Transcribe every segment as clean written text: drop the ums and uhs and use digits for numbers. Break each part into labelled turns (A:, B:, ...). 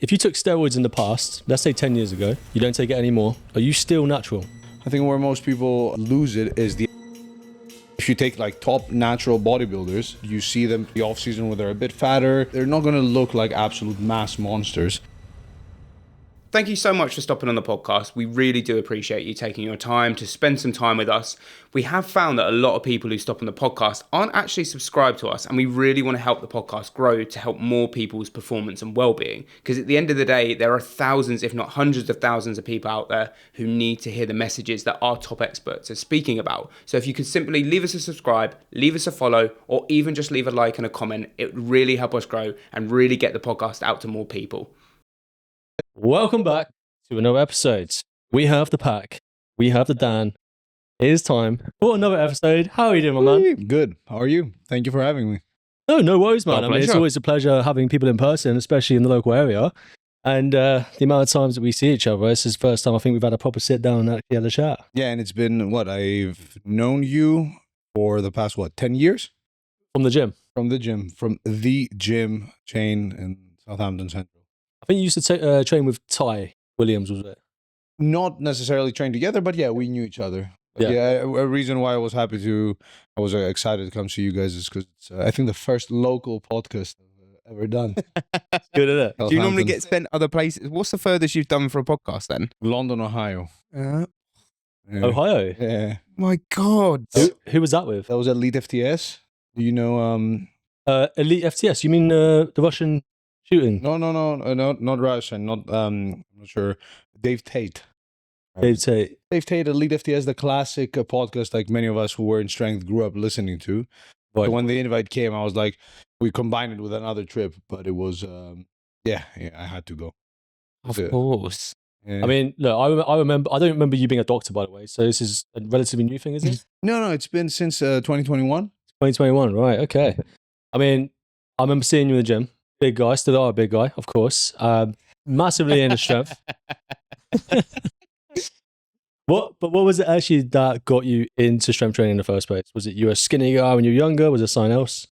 A: If you took steroids in the past, let's say 10 years ago, you don't take it anymore, are you still natural?
B: I think where most people lose it is if you take like top natural bodybuilders, you see them in the off season where they're a bit fatter, they're not going to look like absolute mass monsters.
C: Thank you so much for stopping on the podcast. We really do appreciate you taking your time to spend some time with us. We have found that a lot of people who stop on the podcast aren't actually subscribed to us, and we really want to help the podcast grow to help more people's performance and well-being. Because at the end of the day, there are thousands, if not hundreds of thousands of people out there who need to hear the messages that our top experts are speaking about. So if you could simply leave us a subscribe, leave us a follow, or even just leave a like and a comment, it would really help us grow and really get the podcast out to more people.
A: Welcome back to another episode. We have the pack. We have the Dan. It is time for another episode. How are you doing, my man?
B: Good. How are you? Thank you for having me.
A: No worries, man.
C: Our
A: I mean, it's
C: pleasure.
A: always a pleasure having people in person, especially in the local area. And the amount of times that we see each other, this is the first time I think we've had a proper sit down and actually had a chat.
B: Yeah, and it's been, I've known you for the past, 10 years?
A: From the gym.
B: From the gym chain in Southampton Central.
A: I think you used to train with Ty Williams, was it?
B: Not necessarily trained together, but yeah, we knew each other.
A: Yeah.
B: A reason why I was excited to come see you guys is because it's, I think, the first local podcast I've ever done.
A: Good at it.
C: Do you normally get spent other places? What's the furthest you've done for a podcast then?
B: London, Ohio. Yeah.
A: Ohio?
B: Yeah.
C: My God.
A: Who was that with?
B: That was Elite FTS. Do you know?
A: Elite FTS? You mean the Russian shooting?
B: No, not Russian. I'm not sure. Dave Tate.
A: Dave Tate,
B: Elite FTS, the classic podcast like many of us who were in strength grew up listening to.
A: Right.
B: So when the invite came, I was like, we combined it with another trip, but it was, I had to go.
C: Of
B: Yeah.
C: course.
B: Yeah.
A: I mean, look, I remember. I don't remember you being a doctor, by the way. So this is a relatively new thing, is it?
B: No, it's been since 2021.
A: 2021, right? Okay. I mean, I remember seeing you in the gym. Big guy, still are a big guy, of course. Massively into strength. What was it actually that got you into strength training in the first place? Was it you were a skinny guy when you were younger? Was it something else?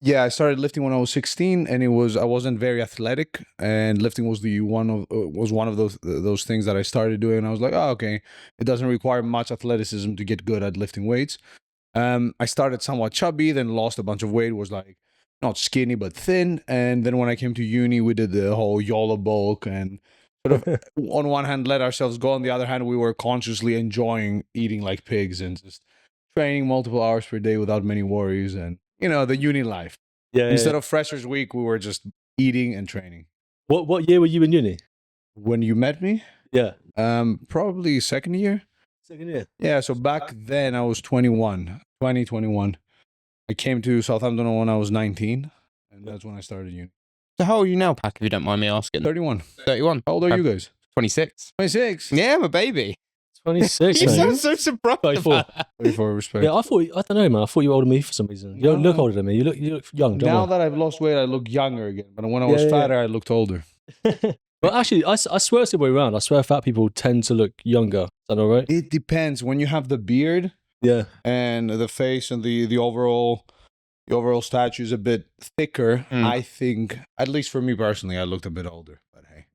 B: Yeah, I started lifting when I was 16, and I wasn't very athletic, and lifting was one of those things that I started doing. And I was like, oh, okay, it doesn't require much athleticism to get good at lifting weights. I started somewhat chubby, then lost a bunch of weight. Was like not skinny but thin, and then when I came to uni, we did the whole YOLO bulk and sort of on one hand let ourselves go, on the other hand we were consciously enjoying eating like pigs and just training multiple hours per day without many worries, and the uni life.
A: Yeah.
B: Instead of freshers week, we were just eating and training.
A: What year were you in uni?
B: When you met me,
A: Yeah.
B: probably second year.
A: Second year.
B: Yeah, so back then I was 21. I came to Southampton when I was 19, and that's when I started uni.
C: So how old are you now, Pack, if you don't mind me asking?
B: 31.
C: 31.
B: How old are you guys?
C: 26.
B: 26.
C: Yeah, I'm a baby.
A: 26.
C: You
A: man.
C: sound so surprised
A: 34.
C: about that.
B: 34, respect.
A: Yeah, I don't know, man. I thought you were older than me for some reason. You don't
B: No.
A: look older than me. You look young. Don't
B: Now
A: lie.
B: that I've lost weight, I look younger again. But when I was
A: Yeah.
B: fatter, I looked older.
A: But actually, I swear it's the way around. I swear fat people tend to look younger. Is that all right?
B: It depends. When you have the beard
A: Yeah.
B: and the face and the overall statue is a bit thicker, I think, at least for me personally, I looked a bit older. But hey.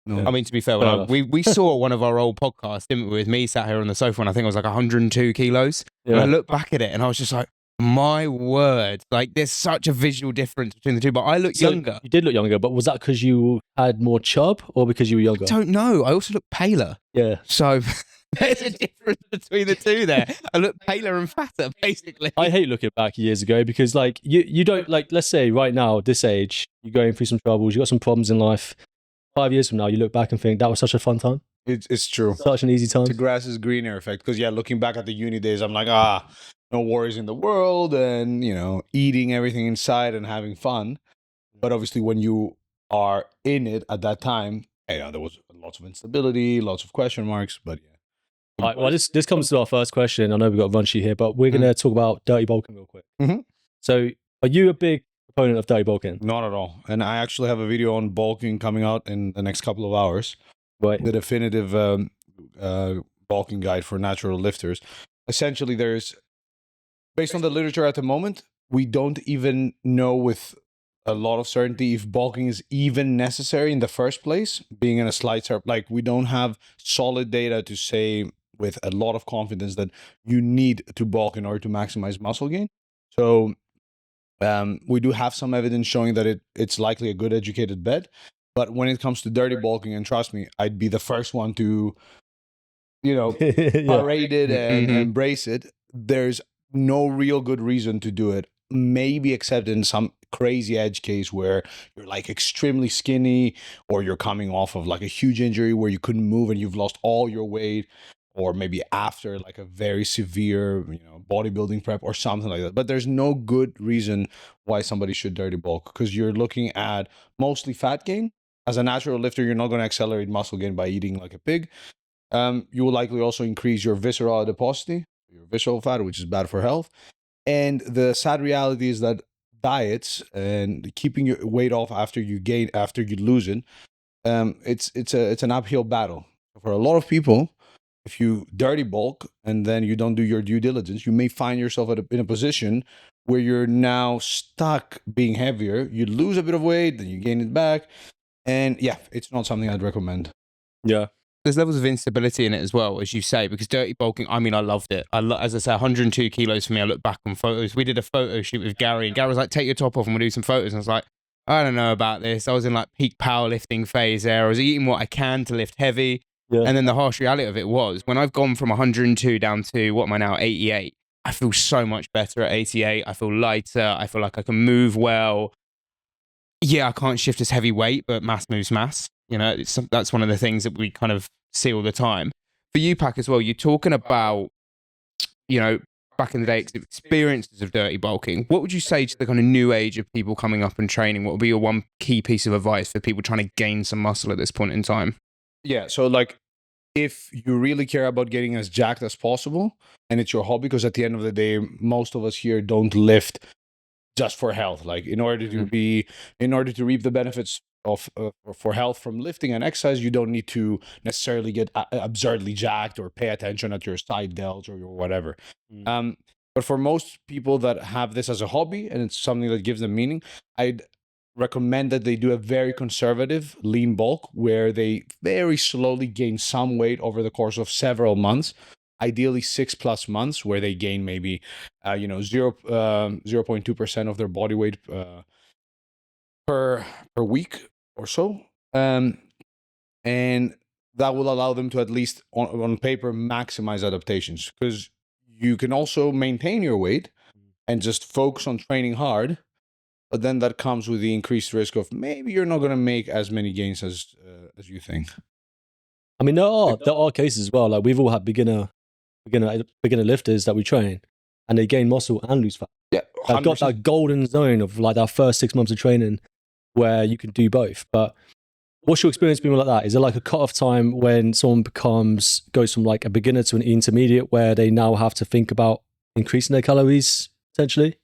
B: No.
C: I mean, to be fair,
A: Fair enough.
C: we saw one of our old podcasts, didn't we, with me sat here on the sofa, and I think I was like 102 kilos. And I
A: Yeah.
C: looked back at it and I was just like, my word, like there's such a visual difference between the two, but I look
A: So
C: younger.
A: You did look younger, but was that because you had more chub or because you were younger?
C: I don't know. I also look paler.
A: Yeah.
C: So there's a difference between the two there. I look paler and fatter, basically.
A: I hate looking back years ago because like you don't like, let's say right now at this age, you're going through some troubles, you got some problems in life. 5 years from now, you look back and think that was such a fun time,
B: It's true.
A: such an easy time.
B: The grass is greener effect. Because, looking back at the uni days, I'm like, no worries in the world and, eating everything inside and having fun. But obviously, when you are in it at that time, there was lots of instability, lots of question marks. But yeah.
A: All right, well, this comes to our first question. I know we've got a run sheet here, but we're going to talk about dirty bulking real quick.
B: Mhm.
A: So, are you a big proponent of dirty bulking?
B: Not at all. And I actually have a video on bulking coming out in the next couple of hours.
A: Right.
B: The definitive bulking guide for natural lifters. Essentially, based on the literature at the moment, we don't even know with a lot of certainty if bulking is even necessary in the first place, being in a slight surplus. Like, we don't have solid data to say with a lot of confidence that you need to bulk in order to maximize muscle gain. So we do have some evidence showing that it's likely a good educated bet. But when it comes to dirty bulking, and trust me, I'd be the first one to, parade it and embrace it. There's no real good reason to do it, maybe except in some crazy edge case where you're like extremely skinny, or you're coming off of like a huge injury where you couldn't move and you've lost all your weight, or maybe after like a very severe bodybuilding prep or something like that. But there's no good reason why somebody should dirty bulk, because you're looking at mostly fat gain. As a natural lifter, you're not going to accelerate muscle gain by eating like a pig. You will likely also increase your visceral adiposity, your visceral fat, which is bad for health. And the sad reality is that diets and keeping your weight off after you lose it, it's an uphill battle for a lot of people. If you dirty bulk and then you don't do your due diligence, you may find yourself in a position where you're now stuck being heavier. You lose a bit of weight, then you gain it back, and yeah, it's not something I'd recommend.
A: Yeah.
C: There's levels of instability in it as well, as you say, because dirty bulking, I mean, I loved it. As I say, 102 kilos for me. I look back on photos. We did a photo shoot with Gary, and Gary was like, take your top off and we'll do some photos. And I was like, I don't know about this. I was in like peak powerlifting phase there. I was eating what I can to lift heavy. Yeah. And then the harsh reality of it was, when I've gone from 102 down to, what am I now, 88, I feel so much better at 88. I feel lighter. I feel like I can move well. Yeah, I can't shift as heavy weight, but mass moves mass. That's one of the things that we kind of see all the time. For you, Pac, as well, you're talking about, back in the day, experiences of dirty bulking. What would you say to the kind of new age of people coming up and training? What would be your one key piece of advice for people trying to gain some muscle at this point in time?
B: Yeah, so like, if you really care about getting as jacked as possible and it's your hobby, because at the end of the day, most of us here don't lift just for health. Like, in order to reap the benefits of for health from lifting and exercise, you don't need to necessarily get absurdly jacked or pay attention at your side delts or your whatever. But for most people that have this as a hobby and it's something that gives them meaning, I'd recommend that they do a very conservative lean bulk where they very slowly gain some weight over the course of several months, ideally 6+ months, where they gain maybe 0.2% of their body weight per week or so, and that will allow them to, at least on paper, maximize adaptations, because you can also maintain your weight and just focus on training hard. But then that comes with the increased risk of maybe you're not going to make as many gains as you think.
A: I mean, there are cases as well. Like, we've all had beginner lifters that we train, and they gain muscle and lose fat.
B: Yeah,
A: I've got that golden zone of like our first 6 months of training where you can do both. But what's your experience been like that? Is there like a cutoff time when someone goes from like a beginner to an intermediate where they now have to think about increasing their calories potentially?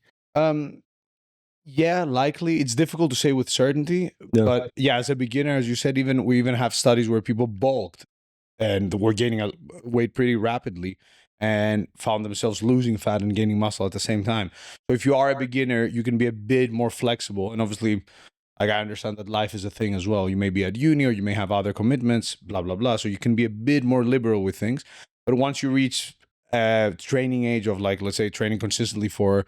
B: Yeah, likely. It's difficult to say with certainty, but yeah, as a beginner, as you said, we even have studies where people bulked and were gaining weight pretty rapidly and found themselves losing fat and gaining muscle at the same time. So if you are a beginner, you can be a bit more flexible. And obviously, like, I understand that life is a thing as well. You may be at uni or you may have other commitments, blah, blah, blah. So you can be a bit more liberal with things. But once you reach training age of, like, let's say training consistently for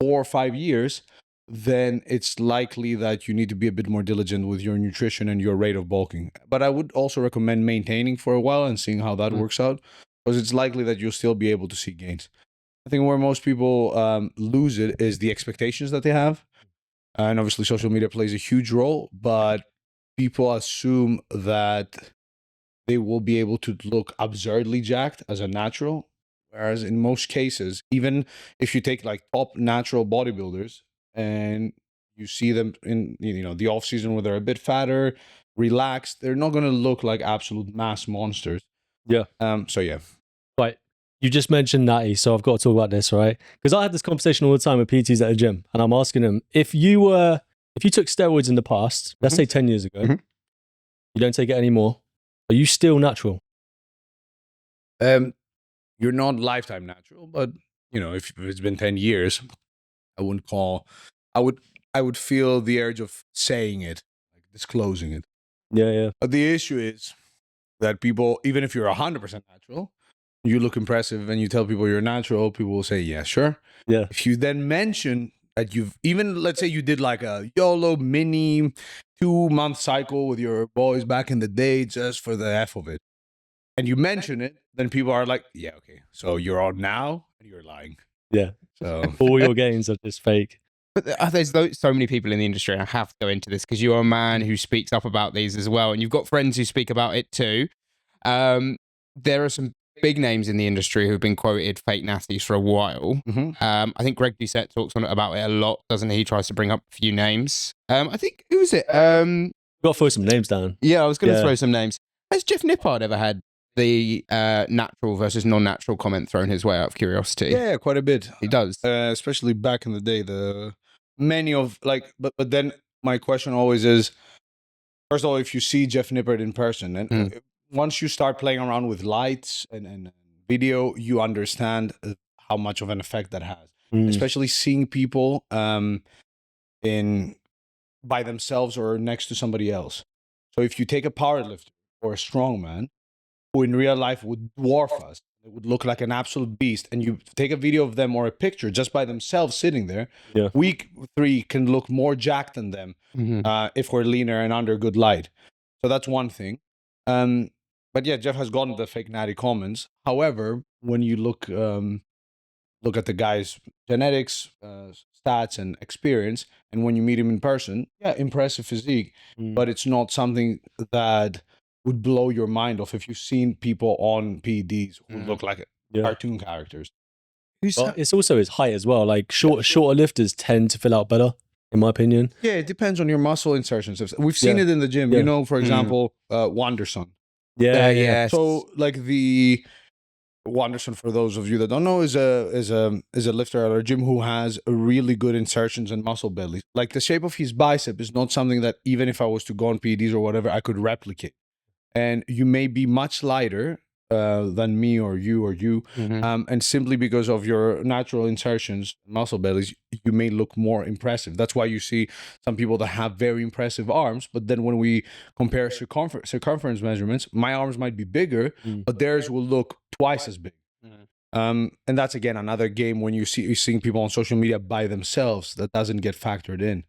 B: 4 or 5 years, then it's likely that you need to be a bit more diligent with your nutrition and your rate of bulking. But I would also recommend maintaining for a while and seeing how that works out, because it's likely that you'll still be able to see gains. I think where most people lose it is the expectations that they have. And obviously social media plays a huge role, but people assume that they will be able to look absurdly jacked as a natural. Whereas in most cases, even if you take like top natural bodybuilders, and you see them in the off season where they're a bit fatter, relaxed, they're not going to look like absolute mass monsters.
A: Yeah.
B: So yeah.
A: Right. You just mentioned Natty, so I've got to talk about this, right? Because I had this conversation all the time with PTs at a gym, and I'm asking them, if you took steroids in the past, let's say 10 years ago, you don't take it anymore, are you still natural?
B: You're not lifetime natural, but if it's been 10 years, I I would feel the urge of saying it, like disclosing it.
A: Yeah.
B: But the issue is that people, even if you're 100% natural, you look impressive and you tell people you're natural, people will say, yeah, sure.
A: Yeah.
B: If you then mention that you've even, let's say you did like a YOLO mini 2-month cycle with your boys back in the day just for the F of it, and you mention it, then people are like, yeah, okay, so you're on now and you're lying.
A: Yeah.
B: So
A: All your gains are just fake.
C: But there's so many people in the industry, and I have to go into this because you're a man who speaks up about these as well, and you've got friends who speak about it too. There are some big names in the industry who've been quoted fake natties for a while. I think Greg Doucette talks about it a lot, doesn't he? He tries to bring up a few names. I think, who was it?
A: We've got to throw some names down.
C: Yeah, I was going to throw some names. Has Jeff Nippard ever had the natural versus non-natural comment thrown his way out of curiosity?
B: yeah, quite a bit.
C: He does.
B: Especially back in the day, but then my question always is, first of all, if you see Jeff Nippard in person, and once you start playing around with lights and video, you understand how much of an effect that has. Especially seeing people in by themselves or next to somebody else. So if you take a powerlifter or a strongman who in real life would dwarf us, it would look like an absolute beast, and you take a video of them or a picture just by themselves sitting there, we 3 can look more jacked than them if we're leaner and under good light. So that's one thing. But yeah, Jeff has gotten the fake natty comments. However, when you look at the guy's genetics, stats, and experience, and when you meet him in person, yeah, impressive physique, but it's not something that would blow your mind off if you've seen people on PEDs who look like cartoon characters.
A: Well, it's also his height as well. Like shorter lifters tend to fill out better, in my opinion.
B: Yeah, it depends on your muscle insertions. We've seen it in the gym. You know, for example, Wanderson.
A: Yeah.
B: So like the Wanderson, for those of you that don't know, is a lifter at our gym who has a really good insertions and muscle belly. Like the shape of his bicep is not something that even if I was to go on PEDs or whatever, I could replicate. And you may be much lighter than me or you, and simply because of your natural insertions, muscle bellies, you may look more impressive. That's why you see some people that have very impressive arms, but then when we compare circumference measurements, my arms might be bigger, but theirs will look twice as big. And that's again another game when you're seeing people on social media by themselves that doesn't get factored in.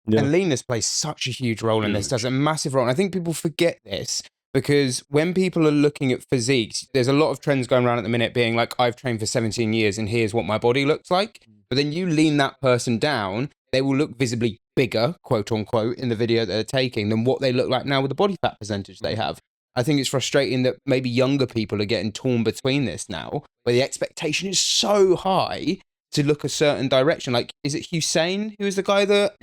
C: And leanness plays such a huge role in this, does a massive role. And I think people forget this because when people are looking at physiques, there's a lot of trends going around at the minute being like, I've trained for 17 years and here's what my body looks like. But then you lean that person down, they will look visibly bigger, quote unquote, in the video that they're taking than what they look like now with the body fat percentage they have. I think it's frustrating that maybe younger people are getting torn between this now, where the expectation is so high to look a certain direction. Like, is it Hussein who is the guy that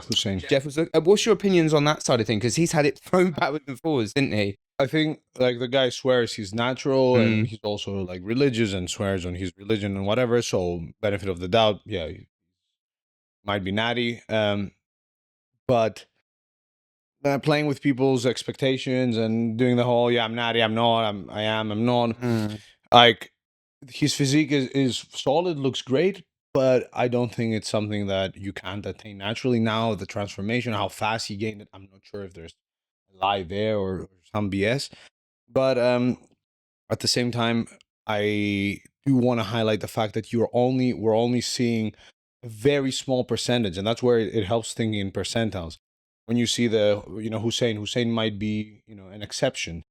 B: Hussein.
C: Jeff was what's your opinions on that side of things? Because he's had it thrown backwards and forwards, didn't he?
B: I think like the guy swears he's natural and he's also like religious and swears on his religion and whatever. So benefit of the doubt, yeah, he might be natty. But playing with people's expectations and doing the whole, I'm natty, I'm not, I'm not. Like his physique is solid, looks great, but I don't think it's something that you can't attain naturally. Now the transformation, how fast he gained it, I'm not sure if there's a lie there or some BS. But at the same time, I do want to highlight the fact that we're only seeing a very small percentage, and that's where it helps thinking in percentiles. When you see Hussein might be an exception.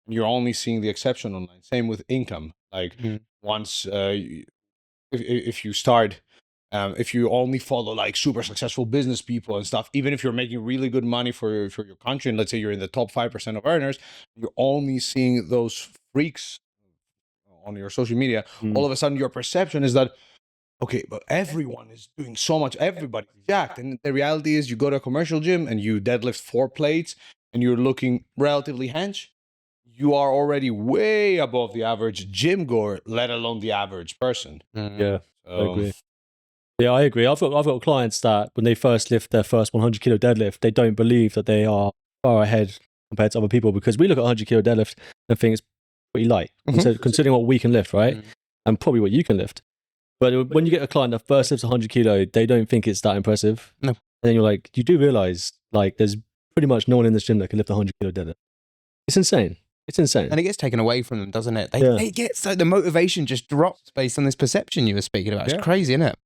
B: You're only seeing the exception online. Same with income. Like once if you start, if you only follow like super successful business people and stuff, even if you're making really good money for your country, and let's say you're in the top 5% of earners, you're only seeing those freaks on your social media. All of a sudden, your perception is that, okay, but everyone is doing so much, everybody's jacked. And the reality is you go to a commercial gym and you deadlift 4 plates and you're looking relatively hench. You are already way above the average gym goer, let alone the average person.
A: Yeah, I agree. Yeah, I agree. I've got clients that when they first lift their first 100 kilo deadlift, they don't believe that they are far ahead compared to other people, because we look at 100 kilo deadlift and think it's pretty light, considering what we can lift, right? And probably what you can lift. But when you get a client that first lifts 100 kilo, they don't think it's that impressive.
C: No.
A: And then you're like, you do realize like there's pretty much no one in this gym that can lift 100 kilo deadlift. It's insane. It's insane.
C: And it gets taken away from them, doesn't it?
A: Yeah.
C: The motivation just drops based on this perception you were speaking about. It's crazy, isn't it?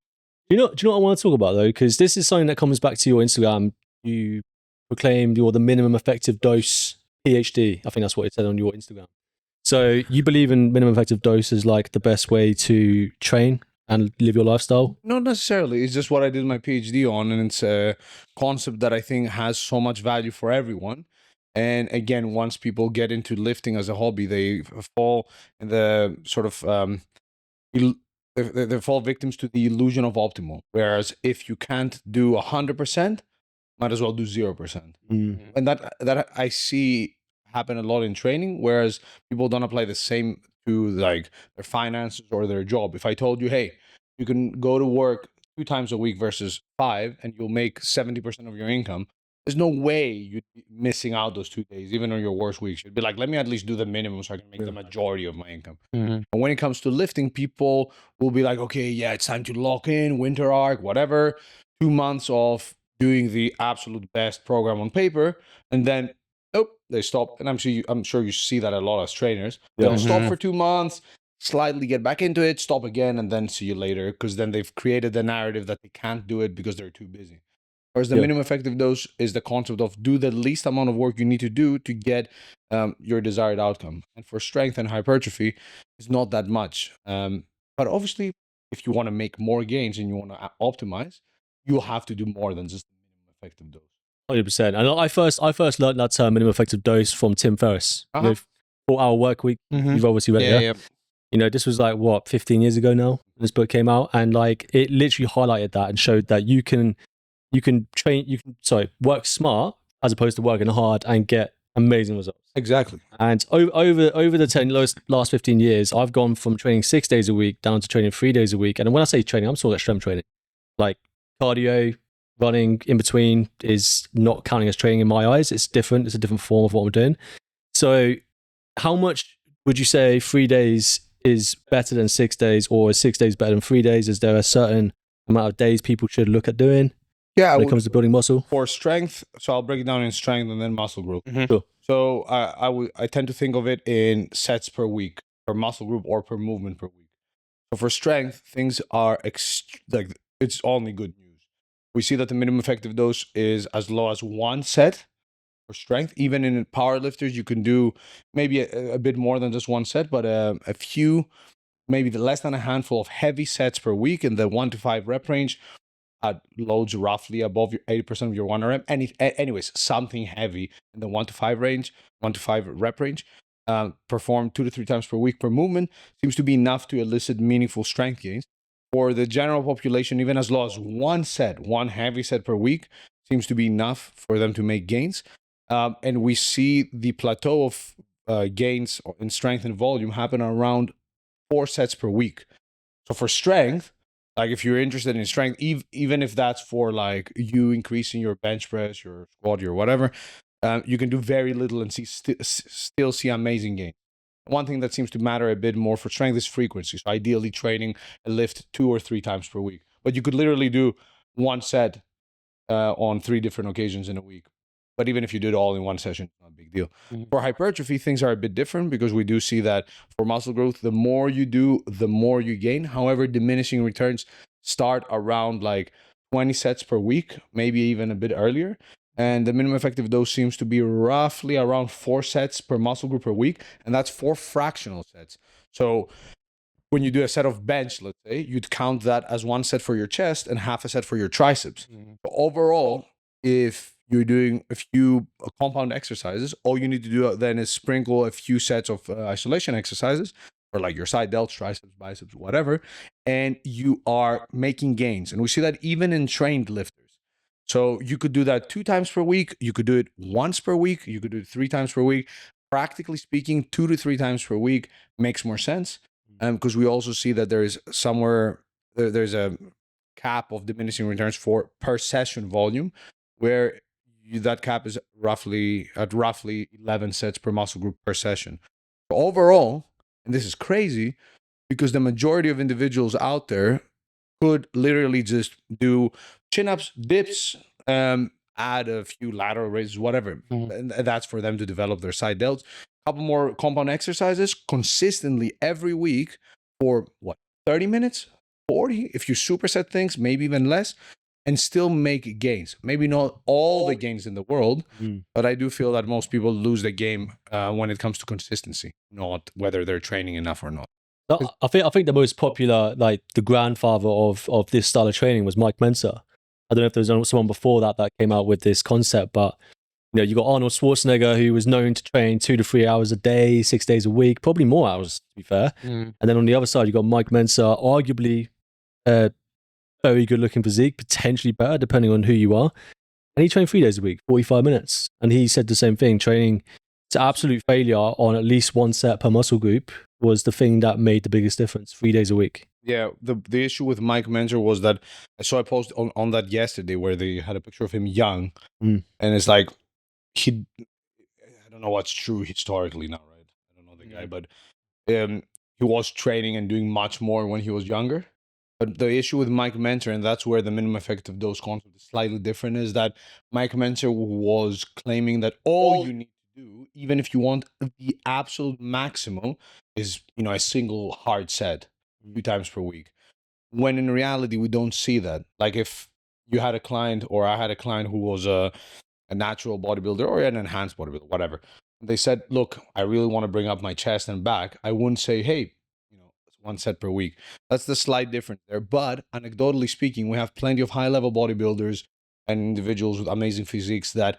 A: Do you know what I want to talk about though? Because this is something that comes back to your Instagram. You proclaimed you're the minimum effective dose PhD. I think that's what it said on your Instagram. So you believe in minimum effective dose as like the best way to train and live your lifestyle?
B: Not necessarily. It's just what I did my PhD on, and it's a concept that I think has so much value for everyone. And again, once people get into lifting as a hobby, they fall in the sort of they fall victims to the illusion of optimal. Whereas if you can't do 100%, might as well do 0%. And that I see happen a lot in training, whereas people don't apply the same to like their finances or their job. If I told you, hey, you can go to work 2 times a week versus 5, and you'll make 70% of your income, there's no way you'd be missing out those 2 days, even on your worst weeks. You'd be like, let me at least do the minimum so I can make the majority of my income. And when it comes to lifting, people will be like, okay, yeah, it's time to lock in, winter arc, whatever, 2 months of doing the absolute best program on paper, and then they stop. And I'm sure you see that a lot as trainers. They'll stop for 2 months, slightly get back into it, stop again, and then see you later, because then they've created the narrative that they can't do it because they're too busy. Whereas the minimum effective dose is the concept of do the least amount of work you need to do to get your desired outcome. And for strength and hypertrophy, it's not that much. But obviously, if you want to make more gains and you want to optimize, you'll have to do more than just the minimum effective dose.
A: 100%. And I first learned that term minimum effective dose from Tim Ferriss with 4-hour work week. You've obviously read it. Yeah. You know, this was like 15 years ago now. This book came out, and like it literally highlighted that and showed that you can work smart as opposed to working hard and get amazing results.
B: Exactly.
A: And over the last 15 years, I've gone from training 6 days a week down to training 3 days a week. And when I say training, I'm talking about strength training. Like cardio, running in between is not counting as training in my eyes. It's different. It's a different form of what I'm doing. So how much would you say 3 days is better than 6 days, or is 6 days better than 3 days? Is there a certain amount of days people should look at doing?
B: Yeah,
A: when it comes to building muscle?
B: For strength, so I'll break it down in strength and then muscle group.
A: Sure.
B: So I tend to think of it in sets per week, per muscle group, or per movement per week. So for strength, things are it's only good news. We see that the minimum effective dose is as low as 1 set for strength. Even in powerlifters, you can do maybe a bit more than just 1 set, but a few, maybe less than a handful of heavy sets per week in the 1 to 5 rep range. Loads roughly above your 80% of your 1 rep. Anyways, something heavy in the 1 to 5 range, 1 to 5 rep range, performed 2 to 3 times per week per movement seems to be enough to elicit meaningful strength gains. For the general population, even as low as 1 heavy set per week seems to be enough for them to make gains. And we see the plateau of gains in strength and volume happen around 4 sets per week. So for strength, like if you're interested in strength, even if that's for like you increasing your bench press, your squat, your whatever, you can do very little and still see amazing gain. One thing that seems to matter a bit more for strength is frequency. So ideally training a lift 2 or 3 times per week. But you could literally do 1 set on 3 different occasions in a week. But even if you do it all in 1 session, it's not a big deal. For hypertrophy, things are a bit different, because we do see that for muscle growth, the more you do, the more you gain. However, diminishing returns start around like 20 sets per week, maybe even a bit earlier. And the minimum effective dose seems to be roughly around 4 sets per muscle group per week. And that's 4 fractional sets. So when you do a set of bench, let's say, you'd count that as 1 set for your chest and half a set for your triceps. So overall, if you're doing a few compound exercises, all you need to do then is sprinkle a few sets of isolation exercises, or like your side delts, triceps, biceps, whatever, and you are making gains. And we see that even in trained lifters. So you could do that 2 times per week. You could do it once per week. You could do it 3 times per week. Practically speaking, 2 to 3 times per week makes more sense, because we also see that there's a cap of diminishing returns per session volume, where that cap is roughly 11 sets per muscle group per session. Overall, and this is crazy, because the majority of individuals out there could literally just do chin-ups, dips, add a few lateral raises, whatever. And that's for them to develop their side delts. A couple more compound exercises consistently every week for 30 minutes, 40, if you superset things, maybe even less, and still make gains. Maybe not all the gains in the world, but I do feel that most people lose the game when it comes to consistency, not whether they're training enough or not.
A: I think the most popular, like the grandfather of this style of training was Mike Mensa. I don't know if there was someone before that came out with this concept, but you got Arnold Schwarzenegger, who was known to train 2 to 3 hours a day, 6 days a week, probably more hours to be fair. And then on the other side, you got Mike Mensa, arguably very good looking physique, potentially better depending on who you are. And he trained 3 days a week, 45 minutes. And he said the same thing, training to absolute failure on at least one set per muscle group was the thing that made the biggest difference, 3 days a week.
B: Yeah, the issue with Mike Mentor was that I saw a post on that yesterday where they had a picture of him young, and it's like I don't know what's true historically now, right? I don't know the guy, but he was training and doing much more when he was younger. But the issue with Mike Mentor, and that's where the minimum effective dose concept is slightly different, is that Mike Mentor was claiming that all you need to do, even if you want the absolute maximum, is a single hard set 2 times per week. When in reality, we don't see that. Like if you had a client, or I had a client who was a natural bodybuilder or an enhanced bodybuilder, whatever. They said, look, I really want to bring up my chest and back. I wouldn't say, hey, it's 1 set per week. That's the slight difference there. But anecdotally speaking, we have plenty of high-level bodybuilders and individuals with amazing physiques that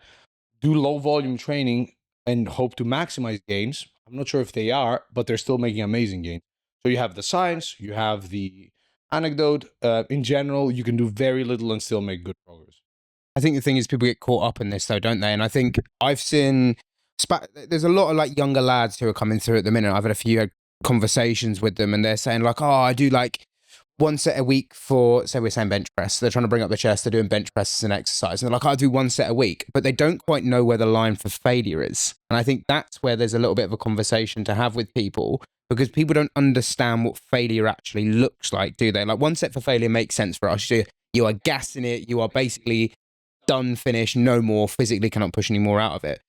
B: do low-volume training and hope to maximize gains. I'm not sure if they are, but they're still making amazing gains. So you have the science, you have the anecdote. In general, you can do very little and still make good progress.
C: I think the thing is people get caught up in this though, don't they? And I think I've seen, there's a lot of like younger lads who are coming through at the minute. I've had a few conversations with them and they're saying like, oh, I do like 1 set a week for, say we're saying bench press. They're trying to bring up the chest. They're doing bench press as an exercise. And they're like, I'll do 1 set a week, but they don't quite know where the line for failure is. And I think that's where there's a little bit of a conversation to have with people, because people don't understand what failure actually looks like, do they? Like 1 set for failure makes sense for us. You are gassing it. You are basically done, finished, no more, physically cannot push any more out of it.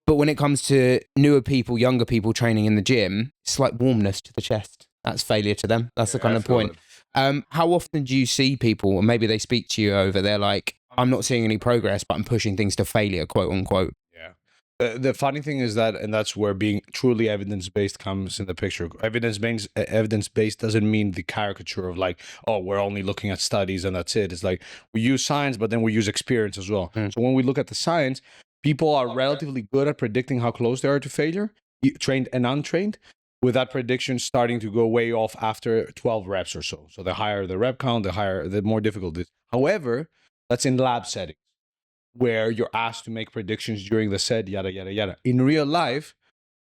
C: But when it comes to newer people, younger people training in the gym, it's like warmness to the chest. That's failure to them. That's the kind of point. How often do you see people, and maybe they speak to you over, they're like, I'm not seeing any progress, but I'm pushing things to failure, quote unquote.
B: Yeah. The funny thing is that, and that's where being truly evidence-based comes in the picture. Evidence-based doesn't mean the caricature of like, oh, we're only looking at studies and that's it. It's like we use science, but then we use experience as well. So when we look at the science, people are relatively good at predicting how close they are to failure, trained and untrained, with that prediction starting to go way off after 12 reps or so. So the higher the rep count, the more difficult it is. However, that's in lab settings, where you're asked to make predictions during the set, yada, yada, yada. In real life,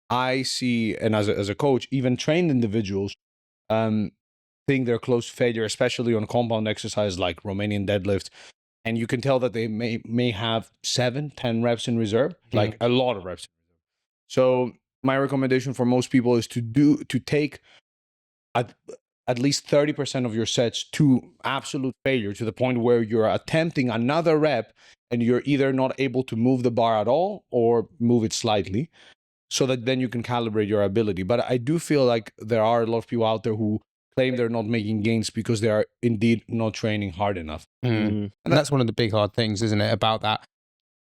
B: I see, and as a coach, even trained individuals think they're close to failure, especially on compound exercise like Romanian deadlift. And you can tell that they may have 7-10 reps in reserve, like a lot of reps. So my recommendation for most people is to take at least 30% of your sets to absolute failure, to the point where you're attempting another rep and you're either not able to move the bar at all or move it slightly, so that then you can calibrate your ability. But I do feel like there are a lot of people out there who claim they're not making gains because they are indeed not training hard enough.
C: And that's one of the big hard things, isn't it, about that?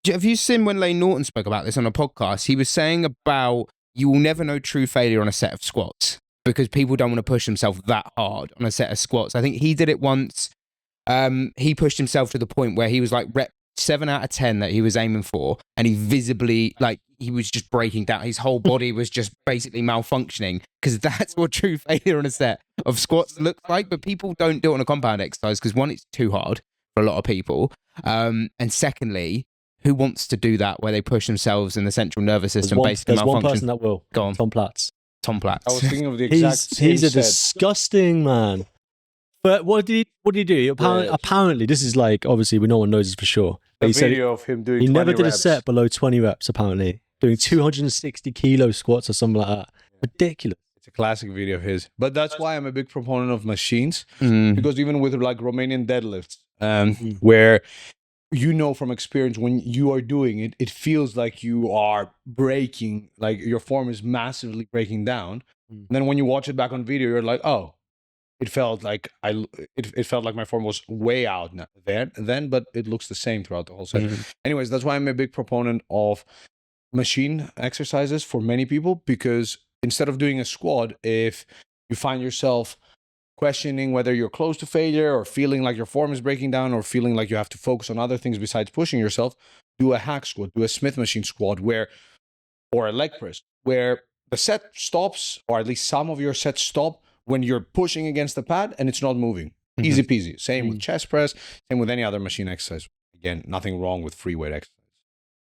C: Have you seen when Lane Norton spoke about this on a podcast? He was saying about you will never know true failure on a set of squats because people don't want to push themselves that hard on a set of squats. I think he did it once. He pushed himself to the point where he was like rep 7 out of 10 that he was aiming for, and he visibly, like, he was just breaking down. His whole body was just basically malfunctioning, because that's what true failure on a set of squats looks like. But people don't do it on a compound exercise because, one, it's too hard for a lot of people, and secondly, who wants to do that where they push themselves in the central nervous system basically malfunction?
A: There's one person that will.
C: Go on.
A: Tom Platz.
C: Tom Platz.
B: I was thinking of the exact same
A: He's a
B: set.
A: disgusting man. But what did he do? Apparently, this is like, obviously, no one knows this for sure. But
B: The
A: he said
B: video of him doing
A: he
B: 20
A: never did
B: reps.
A: a set below 20 reps, apparently. Doing 260 kilo squats or something like that. Ridiculous.
B: It's a classic video of his. But that's why I'm a big proponent of machines,
C: Mm.
B: because even with like Romanian deadlifts, where you know from experience when you are doing it, it feels like you are breaking, like your form is massively breaking down. And then when you watch it back on video, you're like, oh, it felt like it felt like my form was way out then, but it looks the same throughout the whole set. Anyways, that's why I'm a big proponent of machine exercises for many people, because instead of doing a squat, if you find yourself questioning whether you're close to failure or feeling like your form is breaking down or feeling like you have to focus on other things besides pushing yourself, do a hack squat, do a Smith machine squat, or a leg press, where the set stops, or at least some of your sets stop when you're pushing against the pad and it's not moving. Easy peasy. Same with chest press, same with any other machine exercise. Again, nothing wrong with free weight exercise.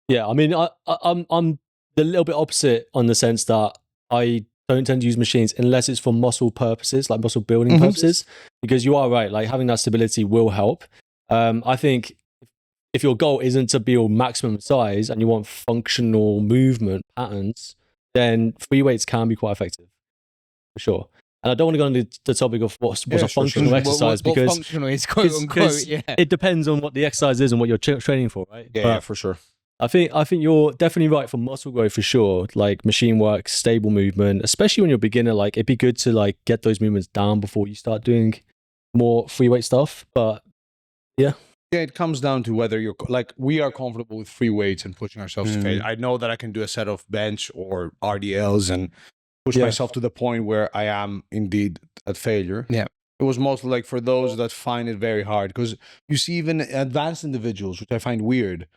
A: Yeah, I mean, I'm a little bit opposite on the sense that I don't tend to use machines unless it's for muscle purposes, like muscle building purposes, because you are right, like having that stability will help. I think if your goal isn't to build maximum size and you want functional movement patterns, then free weights can be quite effective, for sure. And I don't want to go into the topic of what's a functional exercise, because
C: functional is quote unquote,
A: it depends on what the exercise is and what you're training for, right?
B: Yeah, for sure.
A: I think you're definitely right for muscle growth, for sure. Like machine work, stable movement, especially when you're a beginner. Like it'd be good to like get those movements down before you start doing more free weight stuff. But yeah,
B: it comes down to whether you're like, we are comfortable with free weights and pushing ourselves to failure. I know that I can do a set of bench or RDLs and push myself to the point where I am indeed at failure.
C: Yeah.
B: It was mostly like for those that find it very hard, because you see even advanced individuals, which I find weird.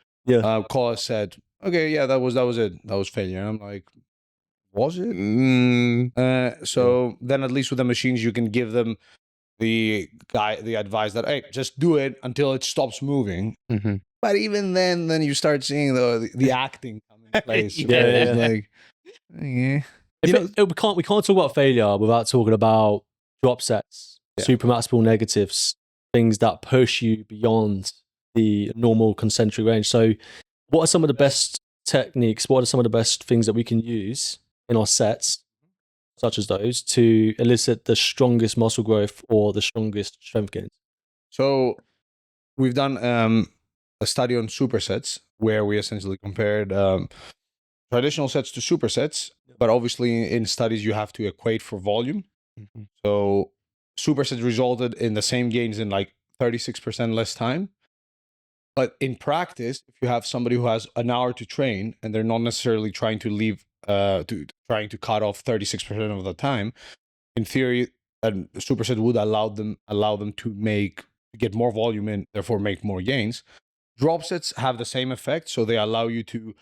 B: Call us said, okay, yeah, that was it. That was failure. And I'm like, was it? So then at least with the machines, you can give them the advice that, hey, just do it until it stops moving. But even then you start seeing the acting come in place. Like,
A: we can't talk about failure without talking about drop sets, supramaximal negatives, things that push you beyond the normal concentric range. So what are some of the best techniques? What are some of the best things that we can use in our sets, such as those, to elicit the strongest muscle growth or the strongest strength gains?
B: So we've done a study on supersets where we essentially compared traditional sets to supersets, but obviously in studies you have to equate for volume. So supersets resulted in the same gains in like 36% less time. But in practice, if you have somebody who has an hour to train and they're not necessarily trying to trying to cut off 36% of the time, in theory, a superset would allow them to get more volume and therefore make more gains. Drop sets have the same effect, so they allow you to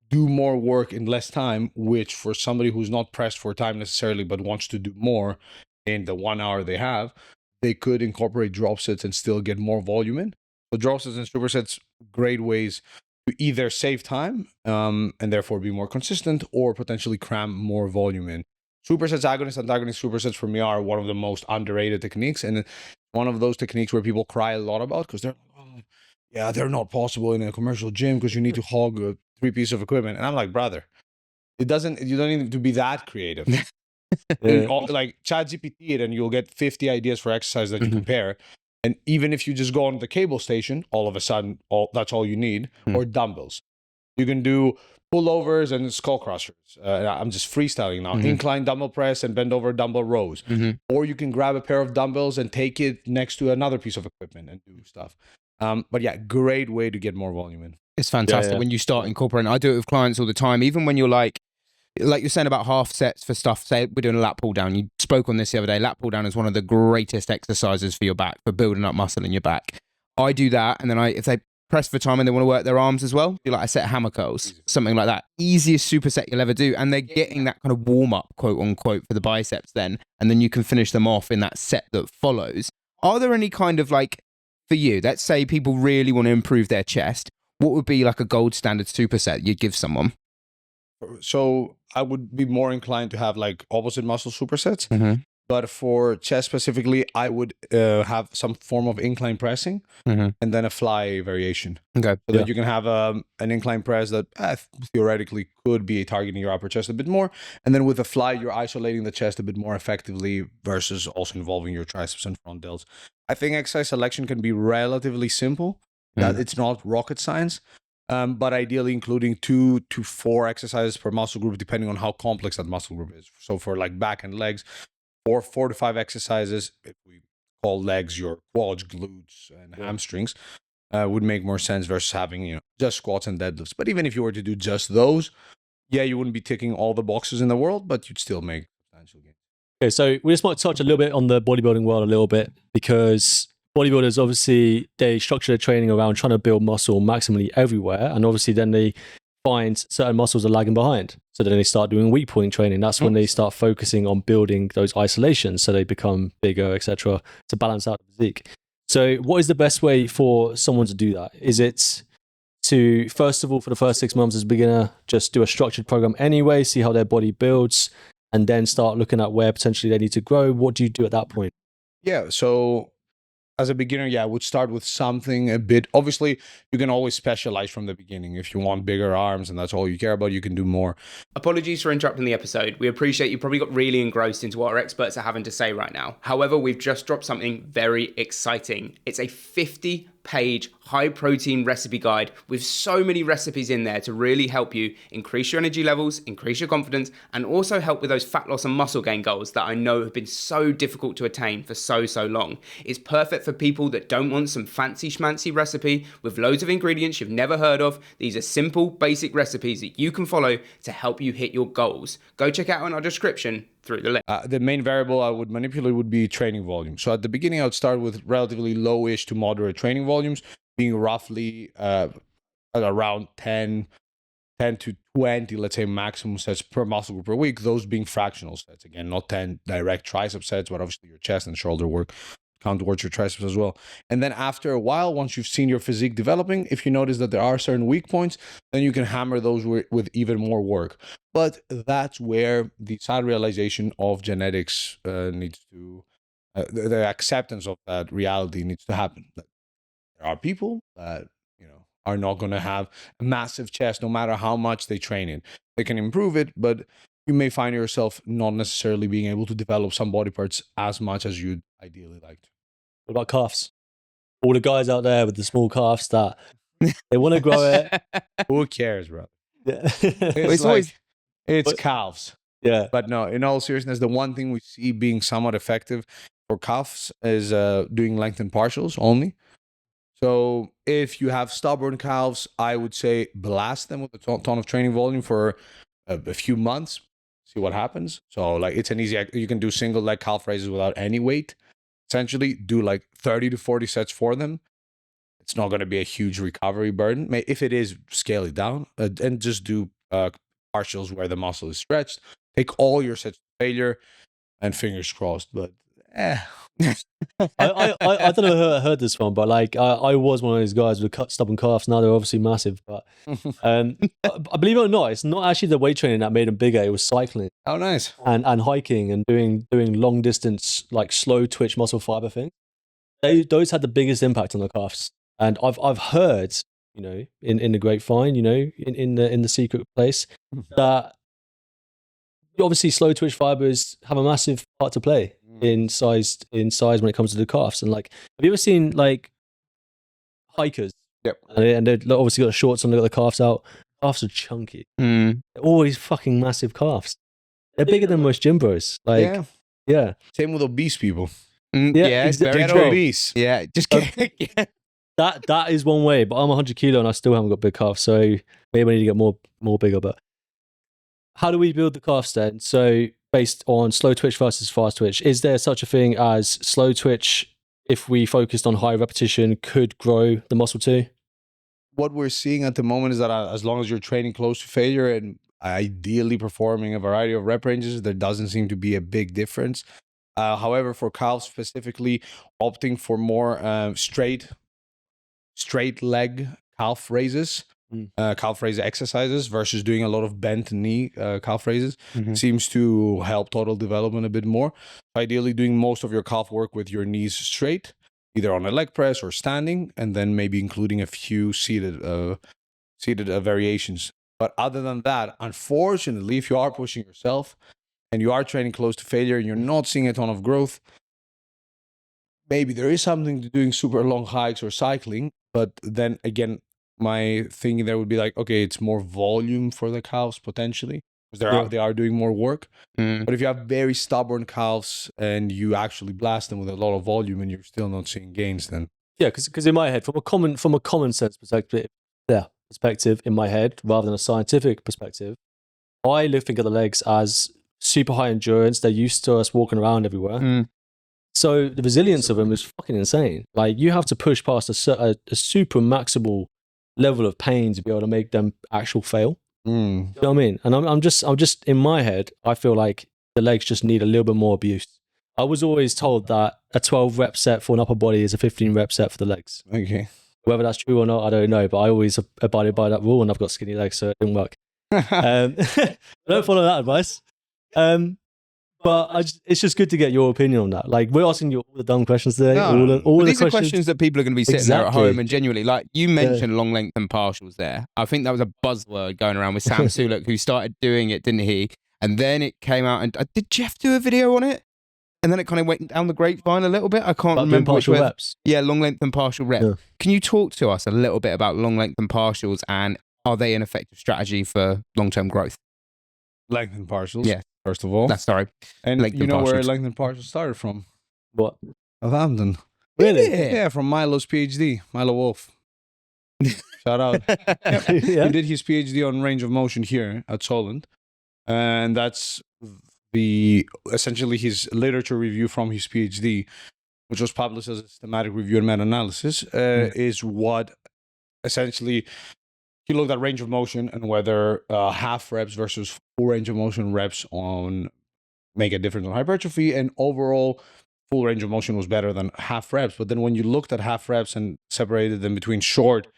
B: do more work in less time, which for somebody who's not pressed for time necessarily but wants to do more in the 1 hour they have, they could incorporate drop sets and still get more volume in. So drop sets and supersets, great ways to either save time and therefore be more consistent, or potentially cram more volume in. Supersets, agonists, antagonists, supersets for me are one of the most underrated techniques, and one of those techniques where people cry a lot about, because they're like, oh, yeah, they're not possible in a commercial gym because you need to hog 3 pieces of equipment. And I'm like, brother, you don't need to be that creative. Like ChatGPT it and you'll get 50 ideas for exercise that you compare. And even if you just go on the cable station, all of a sudden, that's all you need, or dumbbells. You can do pullovers and skull crushers. I'm just freestyling now. Incline dumbbell press and bend over dumbbell rows. Or you can grab a pair of dumbbells and take it next to another piece of equipment and do stuff. But yeah, great way to get more volume in.
C: It's fantastic when you start incorporating. I do it with clients all the time, even when you're like you're saying about half sets for stuff. Say we're doing a lat pull down. You spoke on this the other day. Lat pull down is one of the greatest exercises for your back, for building up muscle in your back. I do that, and then if they press for time and they want to work their arms as well, do like a set of hammer curls, something like that. Easiest superset you'll ever do, and they're getting that kind of warm up, quote unquote, for the biceps then, and then you can finish them off in that set that follows. Are there any kind of like, for you, let's say people really want to improve their chest, what would be like a gold standard superset you'd give someone?
B: So I would be more inclined to have like opposite muscle supersets. But for chest specifically, I would have some form of incline pressing and then a fly variation.
C: Okay.
B: So that you can have an incline press that theoretically could be targeting your upper chest a bit more. And then with a fly, you're isolating the chest a bit more effectively versus also involving your triceps and front delts. I think exercise selection can be relatively simple. It's not rocket science. But ideally including 2 to 4 exercises per muscle group, depending on how complex that muscle group is. So for like back and legs, or 4 to 5 exercises, if we call legs your quads, glutes, and hamstrings, would make more sense versus having just squats and deadlifts. But even if you were to do just those, you wouldn't be ticking all the boxes in the world, but you'd still make substantial gains.
A: Okay, so we just might touch a little bit on the bodybuilding world a little bit, because bodybuilders, obviously, they structure their training around trying to build muscle maximally everywhere. And obviously then they find certain muscles are lagging behind. So then they start doing weak point training. That's when they start focusing on building those isolations so they become bigger, etc., to balance out the physique. So what is the best way for someone to do that? Is it to, first of all, for the first 6 months as a beginner, just do a structured program anyway, see how their body builds, and then start looking at where potentially they need to grow? What do you do at that point?
B: Yeah, so as a beginner, I would start with something a bit. Obviously, you can always specialize from the beginning. If you want bigger arms and that's all you care about, you can do more.
C: Apologies for interrupting the episode. We appreciate you probably got really engrossed into what our experts are having to say right now. However, we've just dropped something very exciting. It's a 50-page high-protein recipe guide with so many recipes in there to really help you increase your energy levels, increase your confidence, and also help with those fat loss and muscle gain goals that I know have been so difficult to attain for so long. It's perfect for people that don't want some fancy schmancy recipe with loads of ingredients you've never heard of. These are simple, basic recipes that you can follow to help you hit your goals. Go check out in our description through the link.
B: The main variable I would manipulate would be training volume. So at the beginning, I would start with relatively lowish to moderate training volumes, being roughly around 10 to 20, let's say, maximum sets per muscle group per week, those being fractional sets. Again, not 10 direct tricep sets, but obviously your chest and shoulder work count towards your triceps as well. And then after a while, once you've seen your physique developing, if you notice that there are certain weak points, then you can hammer those with even more work. But that's where the sad realization of genetics needs to, the acceptance of that reality needs to happen. There are people that are not going to have a massive chest no matter how much they train it. They can improve it, but you may find yourself not necessarily being able to develop some body parts as much as you'd ideally like to.
A: What about calves? All the guys out there with the small calves that they want to grow it.
B: Who cares, bro?
A: Yeah.
B: It's calves.
A: Yeah.
B: But no, in all seriousness, the one thing we see being somewhat effective for calves is doing lengthened partials only. So if you have stubborn calves, I would say blast them with a ton of training volume for a few months, see what happens. So like it's an easy, you can do single leg calf raises without any weight. Essentially do like 30 to 40 sets for them. It's not going to be a huge recovery burden. If it is, scale it down and just do partials where the muscle is stretched. Take all your sets to failure and fingers crossed, but
A: I don't know who I heard this from, but like I was one of those guys with stubborn calves. Now they're obviously massive, but I believe it or not, it's not actually the weight training that made them bigger. It was cycling.
B: Oh, nice.
A: And hiking and doing long distance, like slow twitch muscle fiber thing. Those had the biggest impact on the calves. And I've heard, in the grapevine, in the secret place, that obviously slow twitch fibers have a massive part to play in size when it comes to the calves. And like, have you ever seen like hikers?
B: Yep.
A: And they've obviously got the shorts on, they got the calves out. Calves are chunky. They're always fucking massive calves. They're bigger than most gym bros. Like, yeah.
B: Same with obese people.
C: Yeah, it's very
B: Get
C: true.
B: obese.
C: Yeah, just get.
A: That is one way, but I'm 100 kilo and I still haven't got big calves, so maybe I need to get more bigger. But how do we build the calves then? So based on slow twitch versus fast twitch, is there such a thing as slow twitch, if we focused on high repetition, could grow the muscle too?
B: What we're seeing at the moment is that as long as you're training close to failure and ideally performing a variety of rep ranges, there doesn't seem to be a big difference. However, for calves specifically, opting for more straight leg calf raises calf raise exercises versus doing a lot of bent knee calf raises
C: Mhm.
B: seems to help total development a bit more. Ideally, doing most of your calf work with your knees straight, either on a leg press or standing, and then maybe including a few seated variations. But other than that, unfortunately, if you are pushing yourself and you are training close to failure and you're not seeing a ton of growth, maybe there is something to doing super long hikes or cycling. But then again, my thinking there would be like, okay, it's more volume for the calves potentially because they are doing more work. But if you have very stubborn calves and you actually blast them with a lot of volume and you're still not seeing gains, then
A: because in my head, from a common sense perspective in my head, rather than a scientific perspective, I think of the legs as super high endurance. They're used to us walking around everywhere. So the resilience of them is fucking insane. Like, you have to push past a super maximal level of pain to be able to make them actual fail. You know what I mean? And I'm just in my head, I feel like the legs just need a little bit more abuse. I was always told that a 12 rep set for an upper body is a 15 rep set for the legs.
B: Okay.
A: Whether that's true or not, I don't know, but I always abided by that rule, and I've got skinny legs, so it didn't work. Don't follow that advice. But it's just good to get your opinion on that. Like, we're asking you all the dumb questions today.
C: These are questions that people are going to be sitting there at home, and genuinely, like you mentioned, long length and partials there. I think that was a buzzword going around with Sam Sulek, who started doing it, didn't he? And then it came out, and did Jeff do a video on it? And then it kind of went down the grapevine a little bit. I can't remember which
A: reps.
C: Yeah, long length and partial rep.
A: Yeah.
C: Can you talk to us a little bit about long length and partials, and are they an effective strategy for long-term growth?
B: Length and partials.
C: Yeah.
B: First of all.
C: Sorry.
B: And you know where length and partials started from?
A: What?
B: Southampton.
A: Really?
B: Yeah, from Milo's PhD, Milo Wolf. Shout out.
A: Yeah.
B: He did his PhD on range of motion here at Solent. And that's essentially his literature review from his PhD, which was published as a systematic review and meta-analysis, is what essentially he looked at range of motion and whether half reps versus full range of motion reps make a difference on hypertrophy, and overall full range of motion was better than half reps. But then when you looked at half reps and separated them between short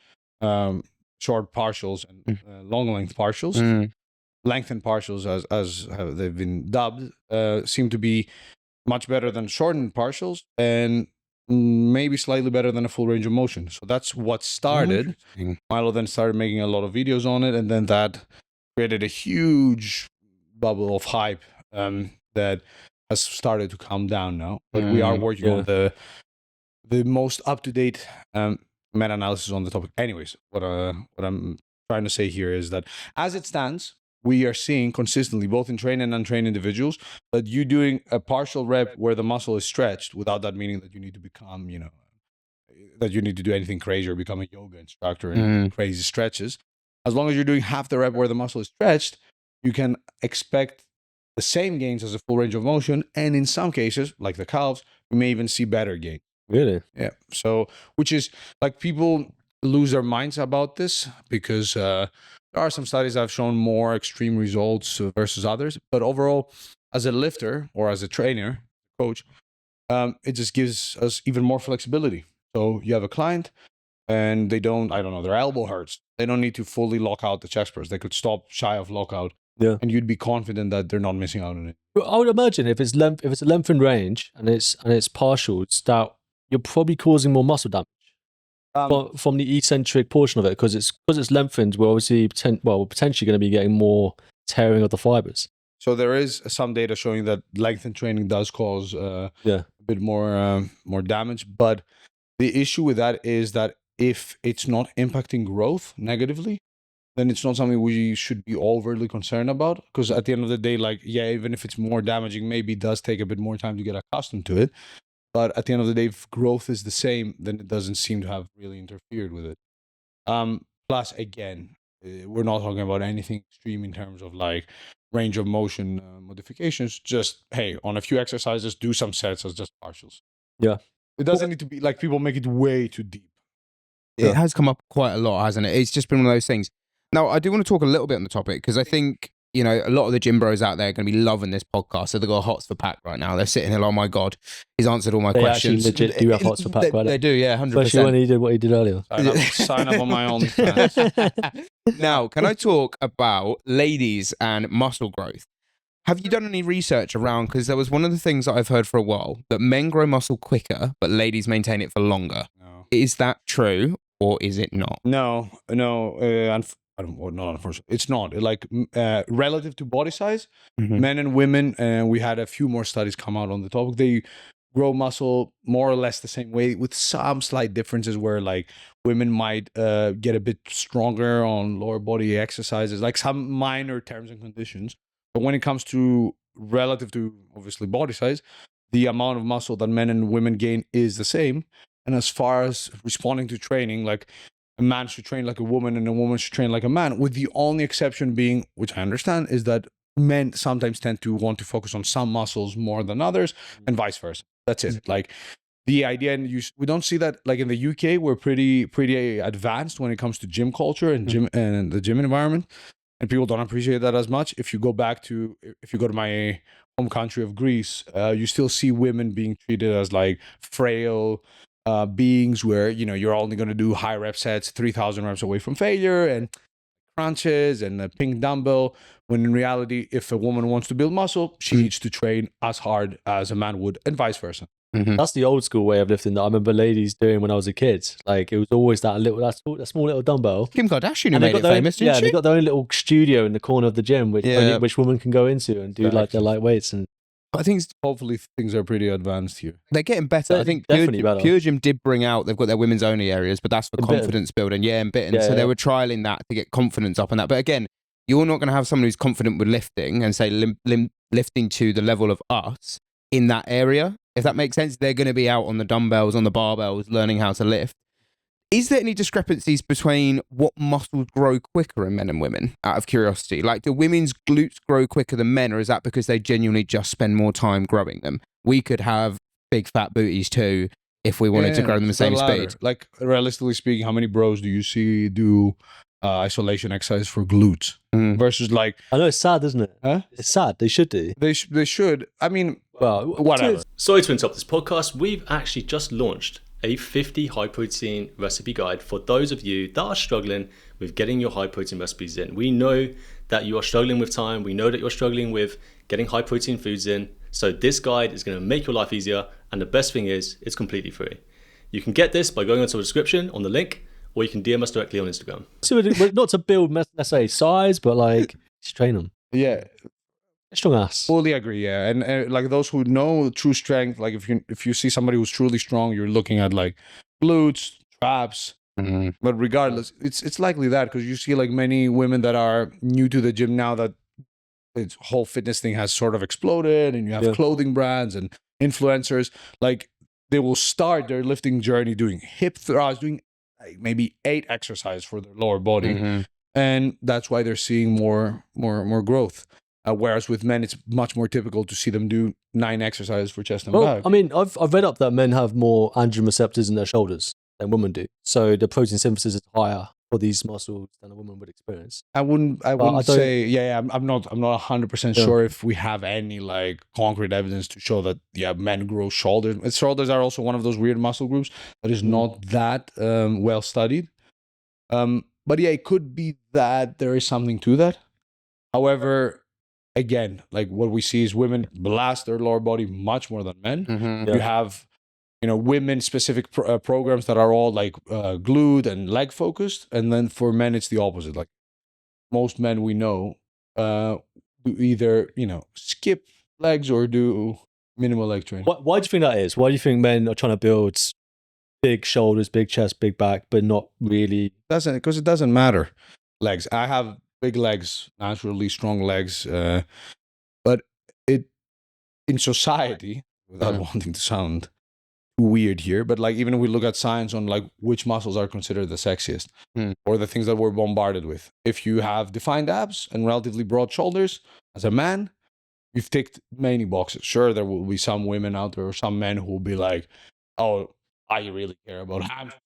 B: partials and long length partials, lengthened partials, as they've been dubbed, seem to be much better than shortened partials and maybe slightly better than a full range of motion. So that's what started. Milo then started making a lot of videos on it, and then that created a huge bubble of hype that has started to calm down now. But we are working on the most up-to-date meta-analysis on the topic. Anyways, what I'm trying to say here is that as it stands, we are seeing consistently, both in trained and untrained individuals, that you doing a partial rep where the muscle is stretched, without that meaning that you need to become, that you need to do anything crazy or become a yoga instructor and crazy stretches. As long as you're doing half the rep where the muscle is stretched, you can expect the same gains as a full range of motion. And in some cases, like the calves, you may even see better gains.
A: Really?
B: Yeah. So, which is like, people lose their minds about this because there are some studies that have shown more extreme results versus others. But overall, as a lifter or as a trainer, coach, it just gives us even more flexibility. So you have a client and they don't, their elbow hurts. They don't need to fully lock out the chest press. They could stop shy of lockout.
A: Yeah.
B: And you'd be confident that they're not missing out on it.
A: I would imagine if it's a lengthened range and it's partials, that you're probably causing more muscle damage. But from the eccentric portion of it, because it's lengthened, we're obviously potentially going to be getting more tearing of the fibers.
B: So there is some data showing that lengthened training does cause a bit more damage. But the issue with that is that if it's not impacting growth negatively, then it's not something we should be overly concerned about. Because at the end of the day, even if it's more damaging, maybe it does take a bit more time to get accustomed to it. But at the end of the day, if growth is the same, then it doesn't seem to have really interfered with it. Plus, again, we're not talking about anything extreme in terms of range of motion modifications. Just, hey, on a few exercises, do some sets as just partials.
A: Yeah.
B: It doesn't need to be people make it way too deep.
C: It has come up quite a lot, hasn't it? It's just been one of those things. Now, I do want to talk a little bit on the topic because I think you know, a lot of the gym bros out there are going to be loving this podcast. So they've got hots for pack right now. They're sitting here, oh my God, he's answered all my questions.
A: They actually legit do have hots for pack, right?
C: They do, yeah, 100%.
A: Especially when he did what he did earlier.
B: Sign up on my OnlyFans.
C: Now, can I talk about ladies and muscle growth? Have you done any research around, because there was one of the things that I've heard for a while, that men grow muscle quicker, but ladies maintain it for longer.
B: No.
C: Is that true or is it not?
B: No. I don't, well, not unfortunately. It's not like relative to body size, men and women. And we had a few more studies come out on the topic. They grow muscle more or less the same way, with some slight differences where like women might get a bit stronger on lower body exercises, like some minor terms and conditions. But when it comes to relative to obviously body size, the amount of muscle that men and women gain is the same. And as far as responding to training, like a man should train like a woman and a woman should train like a man, with the only exception being, which I understand, is that men sometimes tend to want to focus on some muscles more than others and vice versa. That's it. Like the idea, and we don't see that like in the UK, we're pretty advanced when it comes to gym culture and gym and the gym environment. And people don't appreciate that as much. If you go to my home country of Greece, you still see women being treated as like frail beings, where, you know, you're only going to do high rep sets, 3,000 reps away from failure, and crunches and a pink dumbbell. When in reality, if a woman wants to build muscle, she needs to train as hard as a man would, and vice versa.
A: That's the old school way of lifting that I remember ladies doing when I was a kid. Like, it was always that small little dumbbell.
C: Kim Kardashian who made it famous, didn't she?
A: They got their own little studio in the corner of the gym, which women can go into and do like their light weights. And
B: I think hopefully things are pretty advanced here.
C: They're getting better. I think Pure Gym did bring out, they've got their women's only areas, but that's for confidence building. Yeah, and bitten. So they were trialing that to get confidence up on that. But again, you're not going to have someone who's confident with lifting and say lifting to the level of us in that area. If that makes sense, they're going to be out on the dumbbells, on the barbells, learning how to lift. Is there any discrepancies between what muscles grow quicker in men and women, out of curiosity? Like, do women's glutes grow quicker than men, or is that because they genuinely just spend more time growing them? We could have big fat booties too if we wanted to grow them the same speed.
B: Like, realistically speaking, how many bros do you see do isolation exercise for glutes versus like...
A: I know, it's sad, isn't it?
B: Huh?
A: It's sad. They should do.
B: They should. I mean,
A: well,
B: whatever.
A: Sorry to interrupt this podcast. We've actually just launched a 50 high protein recipe guide for those of you that are struggling with getting your high protein recipes in. We know that you are struggling with time. We know that you're struggling with getting high protein foods in. So this guide is going to make your life easier. And the best thing is, it's completely free. You can get this by going onto the description on the link, or you can DM us directly on Instagram. So not to build necessarily size, but like just train them.
B: Yeah.
A: Strong ass.
B: Fully agree, yeah. And like those who know true strength, like if you see somebody who's truly strong, you're looking at like glutes, traps. But regardless, it's likely that, because you see like many women that are new to the gym now that this whole fitness thing has sort of exploded, and you have clothing brands and influencers, like they will start their lifting journey doing hip thrusts, doing like maybe 8 exercises for their lower body. And that's why they're seeing more growth. Whereas with men, it's much more typical to see them do 9 exercises for chest and back.
A: I mean, I've read up that men have more androgen receptors in their shoulders than women do. So the protein synthesis is higher for these muscles than a woman would experience.
B: I wouldn't say, I'm not 100% sure if we have any like concrete evidence to show that, men grow shoulders. And shoulders are also one of those weird muscle groups that is not that well studied. But yeah, it could be that there is something to that. However, again, like what we see is women blast their lower body much more than men. You have, women specific programs that are all like glute and leg focused. And then for men, it's the opposite. Like most men we know do either, skip legs or do minimal leg training.
A: Why do you think that is? Why do you think men are trying to build big shoulders, big chest, big back, but not really?
B: Because it doesn't matter. Legs. I have big legs, naturally strong legs, but in society, without wanting to sound weird here, but like even if we look at science on like which muscles are considered the sexiest or the things that we're bombarded with, if you have defined abs and relatively broad shoulders as a man, you've ticked many boxes. Sure, there will be some women out there or some men who will be like, oh, I really care about hamstrings,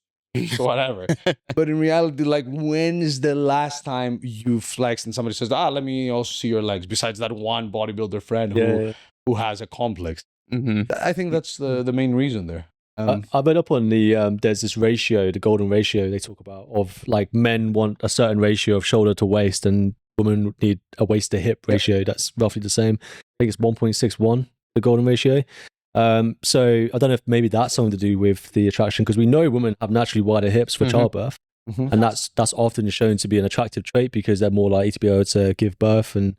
B: so whatever. But in reality, like, when is the last time you flexed and somebody says, let me also see your legs, besides that one bodybuilder friend who has a complex? I think that's the main reason there.
A: I read up on the there's this ratio, the golden ratio they talk about, of like men want a certain ratio of shoulder to waist and women need a waist to hip ratio that's roughly the same. I think it's 1.61, the golden ratio. So I don't know if maybe that's something to do with the attraction, because we know women have naturally wider hips for childbirth, and that's often shown to be an attractive trait because they're more likely to be able to give birth and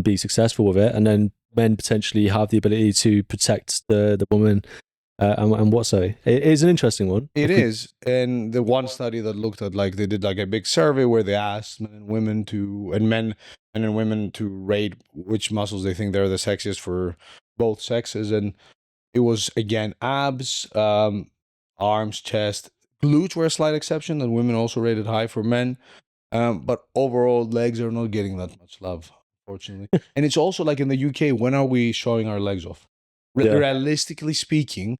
A: be successful with it. And then men potentially have the ability to protect the woman. And what so? It is an interesting one.
B: It is. And the one study that looked at, like, they did like a big survey where they asked men and women to rate which muscles they think they're the sexiest for both sexes. And it was, again, abs, arms, chest, glutes were a slight exception, and women also rated high for men. But overall, legs are not getting that much love, unfortunately. And it's also like in the UK, when are we showing our legs off? Realistically speaking,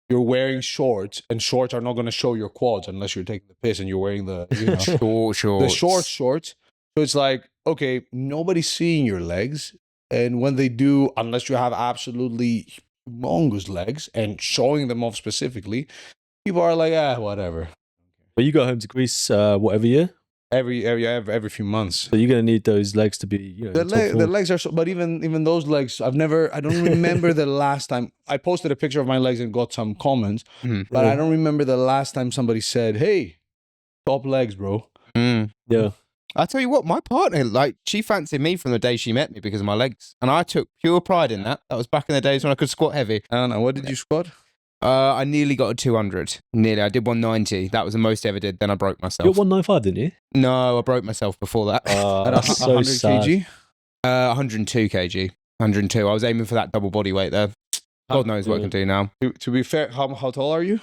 B: you're wearing shorts, and shorts are not going to show your quads unless you're taking the piss and you're wearing the short shorts. So it's like, okay, nobody's seeing your legs. And when they do, unless you have absolutely humongous legs and showing them off specifically, people are like, whatever.
A: But you go home to Greece every year?
B: Every few months.
A: So you're going to need those legs to be,
B: the legs are so, but even those legs, I don't remember the last time. I posted a picture of my legs and got some comments, but I don't remember the last time somebody said, hey, top legs, bro.
A: Yeah.
D: I tell you what, my partner, like, she fancied me from the day she met me because of my legs, and I took pure pride in that. That was back in the days when I could squat heavy.
B: I don't know, what did you squat?
D: I nearly got a 200. Nearly. I did 190. That was the most I ever did. Then I broke myself.
A: You got 195, didn't you?
D: No, I broke myself before that.
A: That's so
B: 100
A: sad.
B: kg?
D: 102 kg. 102. I was aiming for that double body weight there. God knows what I can do now.
B: To be fair, how tall are you?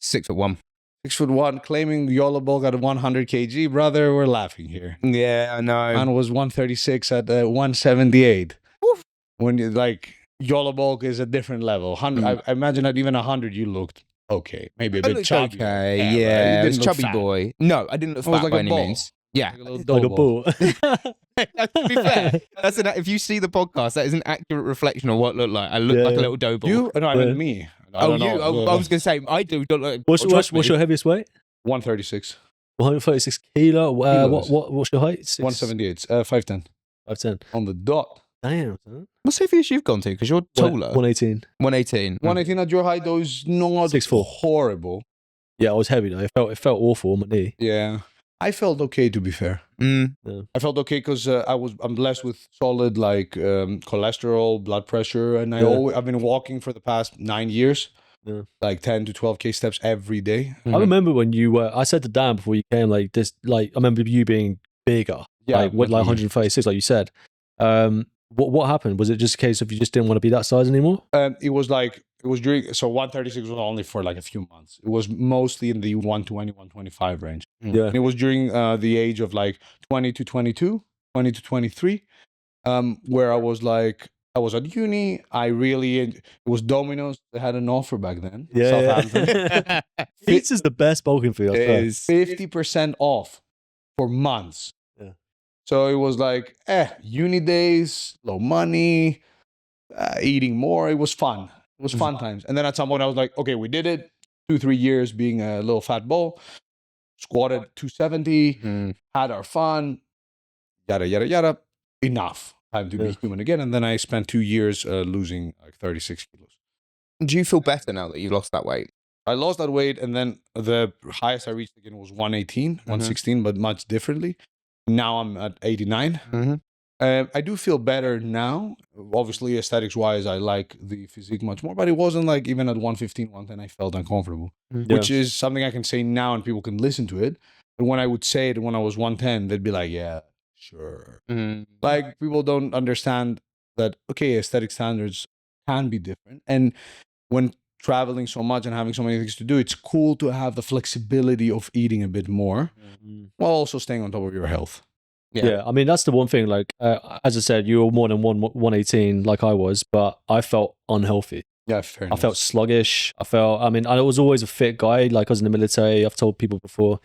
D: 6'1".
B: 6'1", claiming YOLO bulk at 100 kg, brother. We're laughing here.
D: Yeah, I know.
B: Man was 136 at 178.
D: Oof.
B: When you like, YOLO bulk is a different level. I imagine at even 100 you looked okay, maybe a bit chubby.
D: Okay, yeah,
B: right?
D: it was chubby
B: fat.
D: boy. No, I didn't look fat
B: like
D: by
B: a
D: any
B: ball.
D: means. Yeah,
A: Like a ball.
D: To be fair, if you see the podcast, that is an accurate reflection of what I look like. I look like a little dough ball.
B: You? No, I mean me. I don't know.
D: I was going to say, I do look like...
A: What's your heaviest weight?
B: 136.
A: 136 kilo. What's your height?
B: 178. 5'10".
A: 5'10".
B: On the dot.
A: Damn. Son.
D: What's the heaviest you've gone to? Because you're taller.
A: 118.
D: 118.
B: 118 at your height, though, is not
A: 6'4".
B: horrible.
A: Yeah, I was heavy though. It felt awful on my knee.
B: Yeah. I felt okay, to be fair.
A: Yeah.
B: I felt okay because I'm blessed with solid, like, cholesterol, blood pressure, and I've been walking for the past 9 years. Yeah. Like 10 to 12k steps every day.
A: I remember when you were. I said to Dan before you came, like this. Like I remember you being bigger.
B: Yeah,
A: like with like 136, like you said. What happened? Was it just a case of you just didn't want to be that size anymore?
B: It was during, so 136 was only for like a few months. It was mostly in the 120, 125 range.
A: Yeah.
B: And it was during the age of like 20 to 22, 20 to 23, where I was at uni. It was Domino's. They had an offer back then.
A: Yeah. Pizza's the best bulking for you.
B: It is 50% off for months.
A: Yeah.
B: So it was like, uni days, low money, eating more. It was fun. It was fun times. And then at some point I was like, okay, we did it. 2-3 years being a little fat ball. Squatted 270, had our fun, yada, yada, yada. Enough. Time to be human again. And then I spent 2 years losing like 36 kilos.
D: Do you feel better now that you've lost that weight?
B: I lost that weight, and then the highest I reached again was 118, 116, but much differently. Now I'm at 89. I do feel better now. Obviously, aesthetics-wise, I like the physique much more, but it wasn't like even at 115, 110, I felt uncomfortable, which is something I can say now and people can listen to it. But when I would say it when I was 110, they'd be like, yeah, sure. Like, people don't understand that, okay, aesthetic standards can be different. And when traveling so much and having so many things to do, it's cool to have the flexibility of eating a bit more while also staying on top of your health.
A: Yeah, I mean, that's the one thing. Like, as I said, you were more than 118 like I was, but I felt unhealthy.
B: Yeah, fair
A: I
B: enough.
A: felt sluggish. I mean, I was always a fit guy. Like I was in the military. I've told people before.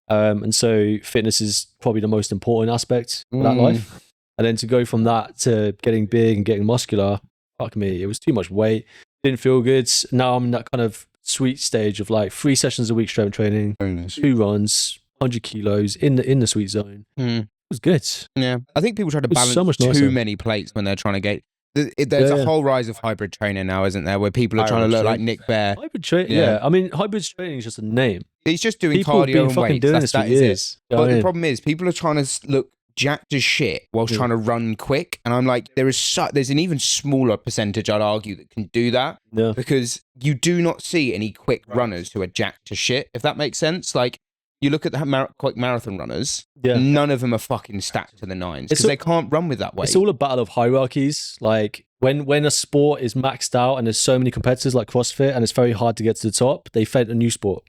A: And so fitness is probably the most important aspect of that life. And then to go from that to getting big and getting muscular, fuck me, it was too much weight. Didn't feel good. Now I'm in that kind of sweet stage of like 3 sessions a week strength training,
B: Very nice.
A: 2 runs, 100 kilos in the sweet zone. It was good.
D: Yeah, I think people try to
A: was
D: balance
A: so much
D: too
A: nicer.
D: many plates when they're trying to get. There's a whole rise of hybrid training now, isn't there? Where people are trying to
B: Hybrid
D: look like
B: training.
D: Nick Bear.
A: Hybrid training,
D: Yeah.
A: yeah. I mean, hybrid training is just a name.
D: He's just doing
A: People have
D: cardio
A: been
D: and
A: fucking
D: weights.
A: doing this for
D: That is it.
A: years. You know what
D: But
A: I
D: the
A: mean?
D: problem is, people are trying to look jacked as shit whilst
A: Yeah.
D: trying to run quick. And I'm like, there's an even smaller percentage, I'd argue, that can do that.
A: Yeah.
D: Because you do not see any quick runners who are jacked to shit, if that makes sense. Like, you look at the quick marathon runners,
A: Yeah.
D: none of them are fucking stacked to the nines
A: It's
D: because they can't run with that weight.
A: It's all a battle of hierarchies. Like when a sport is maxed out and there's so many competitors like CrossFit and it's very hard to get to the top, they invent a new sport.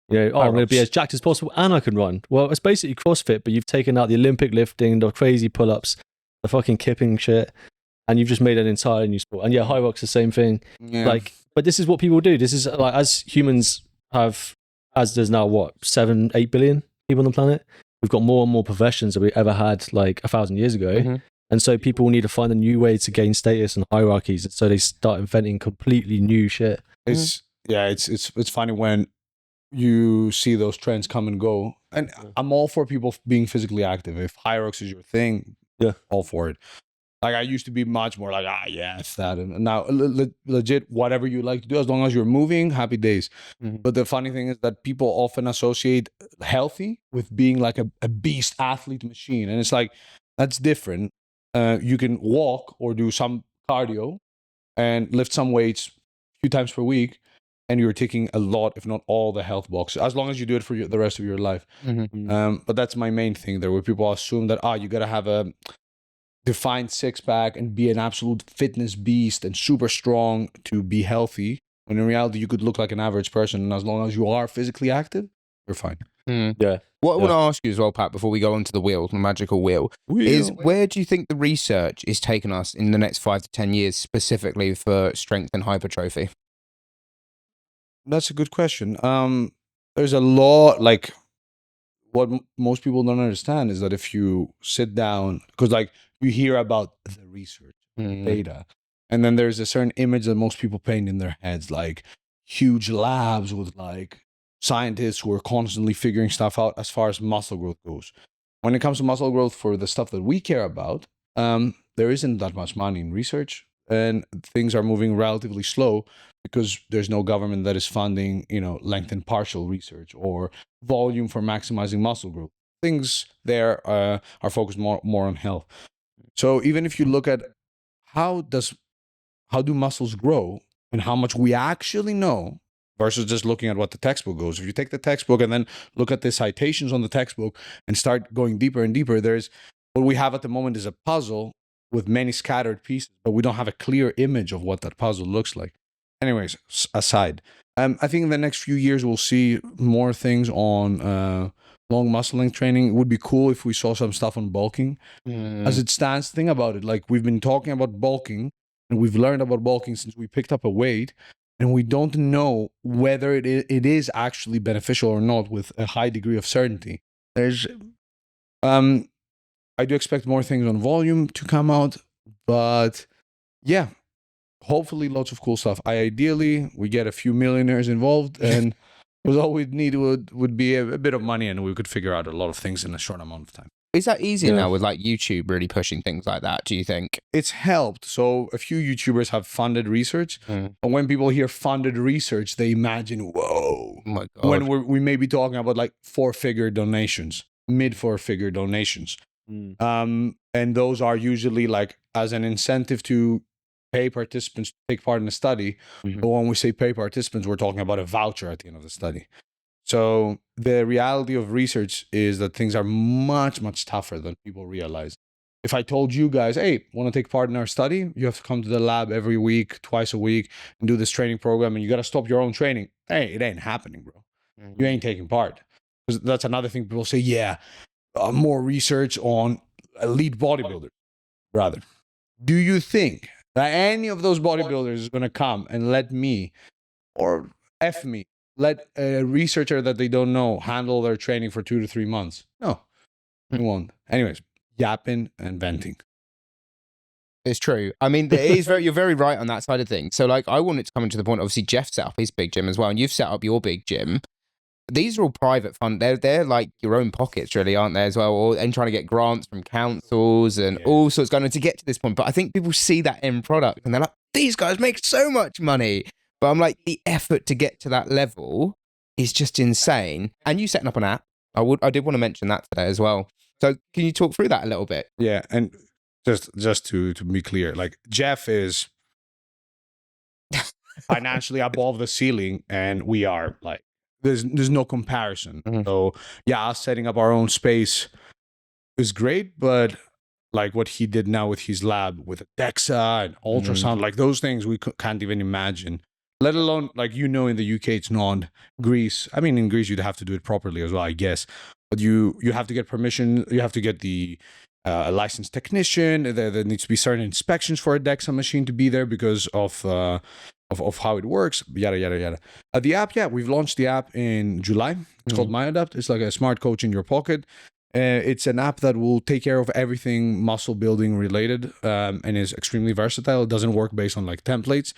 A: You know, I'm going to be as jacked as possible and I can run. Well, it's basically CrossFit, but you've taken out the Olympic lifting, the crazy pull-ups, the fucking kipping shit, and you've just made an entire new sport. And yeah, high rock's the same thing.
B: Yeah.
A: Like, but this is what people do. This is like, as humans have, as there's now what, 7-8 billion people on the planet, we've got more and more professions than we ever had like 1,000 years ago.
D: Mm-hmm.
A: And so people need to find a new way to gain status and hierarchies. And so they start inventing completely new shit.
B: It's funny when you see those trends come and go. And I'm all for people being physically active. If Hyrox is your thing,
A: yeah,
B: all for it. Like I used to be much more like, yeah, it's that. And now legit, whatever you like to do, as long as you're moving, happy days.
D: Mm-hmm.
B: But the funny thing is that people often associate healthy with being like a beast athlete machine. And it's like, that's different. You can walk or do some cardio and lift some weights a few times per week. And you're ticking a lot, if not all, the health boxes, as long as you do it for the rest of your life.
D: Mm-hmm.
B: But that's my main thing there, where people assume that, you got to have a defined six-pack and be an absolute fitness beast and super strong to be healthy. When in reality, you could look like an average person. And as long as you are physically active, you're fine.
A: Yeah.
D: What I want to ask you as well, Pat, before we go on to the wheel, the magical wheel, is where do you think the research is taking us in the next 5 to 10 years, specifically for strength and hypertrophy?
B: That's a good question. There's a lot, like, what most people don't understand is that if you sit down, because like you hear about the research, data, and then there's a certain image that most people paint in their heads, like huge labs with like scientists who are constantly figuring stuff out as far as muscle growth goes. When it comes to muscle growth for the stuff that we care about, there isn't that much money in research, and things are moving relatively slow because there's no government that is funding, length and partial research or volume for maximizing muscle growth. Things there are focused more on health. So even if you look at how do muscles grow and how much we actually know versus just looking at what the textbook goes. If you take the textbook and then look at the citations on the textbook and start going deeper and deeper, there's what we have at the moment is a puzzle with many scattered pieces, but we don't have a clear image of what that puzzle looks like. Anyways, aside, I think in the next few years we'll see more things on long muscle length training. It would be cool if we saw some stuff on bulking. As it stands, think about it. Like we've been talking about bulking and we've learned about bulking since we picked up a weight, and we don't know whether it is actually beneficial or not with a high degree of certainty. There's, I do expect more things on volume to come out, but yeah. Hopefully lots of cool stuff. Ideally, we get a few millionaires involved, and all we'd need would be a bit of money, and we could figure out a lot of things in a short amount of time.
D: Is that easier now with like YouTube really pushing things like that, do you think?
B: It's helped. So a few YouTubers have funded research. And when people hear funded research, they imagine, whoa.
D: Oh my God.
B: When we may be talking about like 4-figure donations, mid 4-figure donations. And those are usually like as an incentive to pay participants to take part in the study. But when we say pay participants, we're talking about a voucher at the end of the study. So the reality of research is that things are much, much tougher than people realize. If I told you guys, hey, want to take part in our study? You have to come to the lab every week, twice a week, and do this training program, and you got to stop your own training. Hey, it ain't happening, bro. You ain't taking part. Because that's another thing people say, yeah, more research on elite bodybuilders. Rather, do you think that any of those bodybuilders is going to come and let me or F me, let a researcher that they don't know handle their training for 2 to 3 months. No, it won't. Anyways, yapping and venting.
D: It's true. I mean, you're very right on that side of things. So, like, I wanted to come into the point. Obviously, Jeff set up his big gym as well, and you've set up your big gym. These are all private fund. They're like your own pockets, really, aren't they, as well? And trying to get grants from councils and all sorts going on to get to this point. But I think people see that end product and they're like, these guys make so much money. But I'm like, the effort to get to that level is just insane. And you setting up an app. I did want to mention that today as well. So can you talk through that a little bit?
B: Yeah, and just to be clear, like Jeff is financially above the ceiling, and we are like there's no comparison.
D: Mhm.
B: So yeah, us setting up our own space is great, but like what he did now with his lab with DEXA and ultrasound, like those things we can't even imagine. Let alone like in the UK it's not. Greece. I mean, in Greece you'd have to do it properly as well, I guess. But you have to get permission. You have to get the licensed technician. There needs to be certain inspections for a DEXA machine to be there because of how it works. Yada yada yada. The app, yeah, we've launched the app in July. It's called MyAdapt. It's like a smart coach in your pocket. It's an app that will take care of everything muscle building related, and is extremely versatile. It doesn't work based on like templates.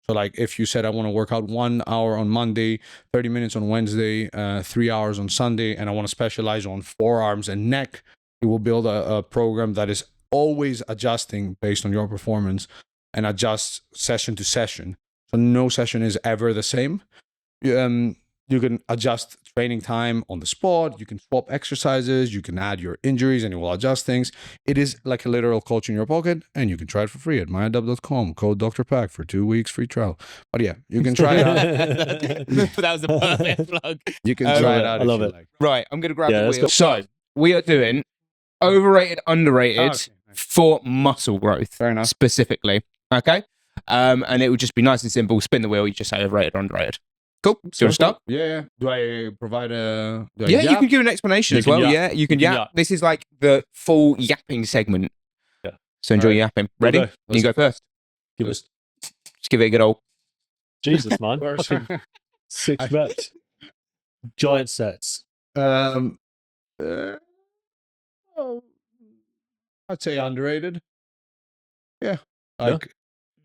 B: So like if you said I want to work out 1 hour on Monday, 30 minutes on Wednesday, 3 hours on Sunday, and I want to specialize on forearms and neck, it will build a program that is always adjusting based on your performance and adjusts session to session. So no session is ever the same. You can adjust training time on the spot. You can swap exercises. You can add your injuries and it will adjust things. It is like a literal coach in your pocket, and you can try it for free at myadapt.com. Code Dr. Pack for 2 weeks free trial. But yeah, you can try it out.
D: That was a perfect plug.
B: You can try it out.
A: I love it.
B: Like.
D: Right, I'm going to grab the
A: let's
D: wheel.
A: go.
D: So we are doing overrated, underrated
B: Okay.
D: for muscle growth.
B: Fair enough.
D: Specifically. Okay. And it would just be nice and simple. Spin the wheel. You just say overrated or underrated. Cool. Do you want to start?
B: Yeah. Do I provide a?
D: Yeah, you can give an explanation
A: You
D: as
A: can
D: well.
A: yap.
D: Yeah, you can
A: You can
D: yap.
A: yap.
D: This is like the full yapping segment.
A: Yeah.
D: So enjoy
B: Alright.
D: yapping. Ready?
A: We'll go.
D: You go first.
A: Give us
D: Just give it a good old.
A: Jesus, man. Fucking 6 reps. Giant sets.
B: Oh, I'd say underrated. Yeah. Like,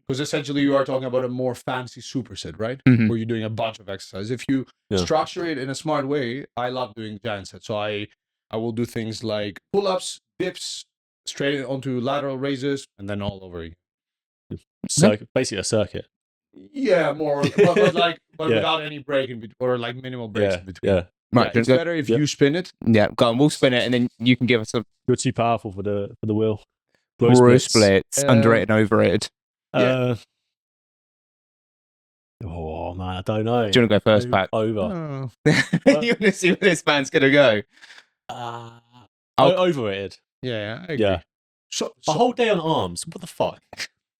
B: because essentially you are talking about a more fancy superset, right?
D: Mhm.
B: Where you're doing a bunch of exercises. If you structure it in a smart way, I love doing giant sets. So I will do things like pull-ups, dips, straight onto lateral raises, and then all over again.
A: Basically a circuit.
B: Yeah, more, but
A: Yeah.
B: without any break in between, or like minimal breaks in between.
A: Yeah.
D: Right.
B: Yeah, it's
D: go.
B: better if
A: Yep.
B: you spin it.
D: Yeah, go on. We'll spin it, and then you can give us a
A: You're too powerful for the wheel.
D: bro splits.
B: Uh,
D: Underrated and overrated.
A: Oh man, I don't know.
D: Do you want to go first, Pat?
A: Over.
B: Oh.
D: You want to see where this man's going to go?
A: Overrated.
B: Yeah, I agree.
A: Yeah.
B: So,
A: A whole day on arms. What the fuck?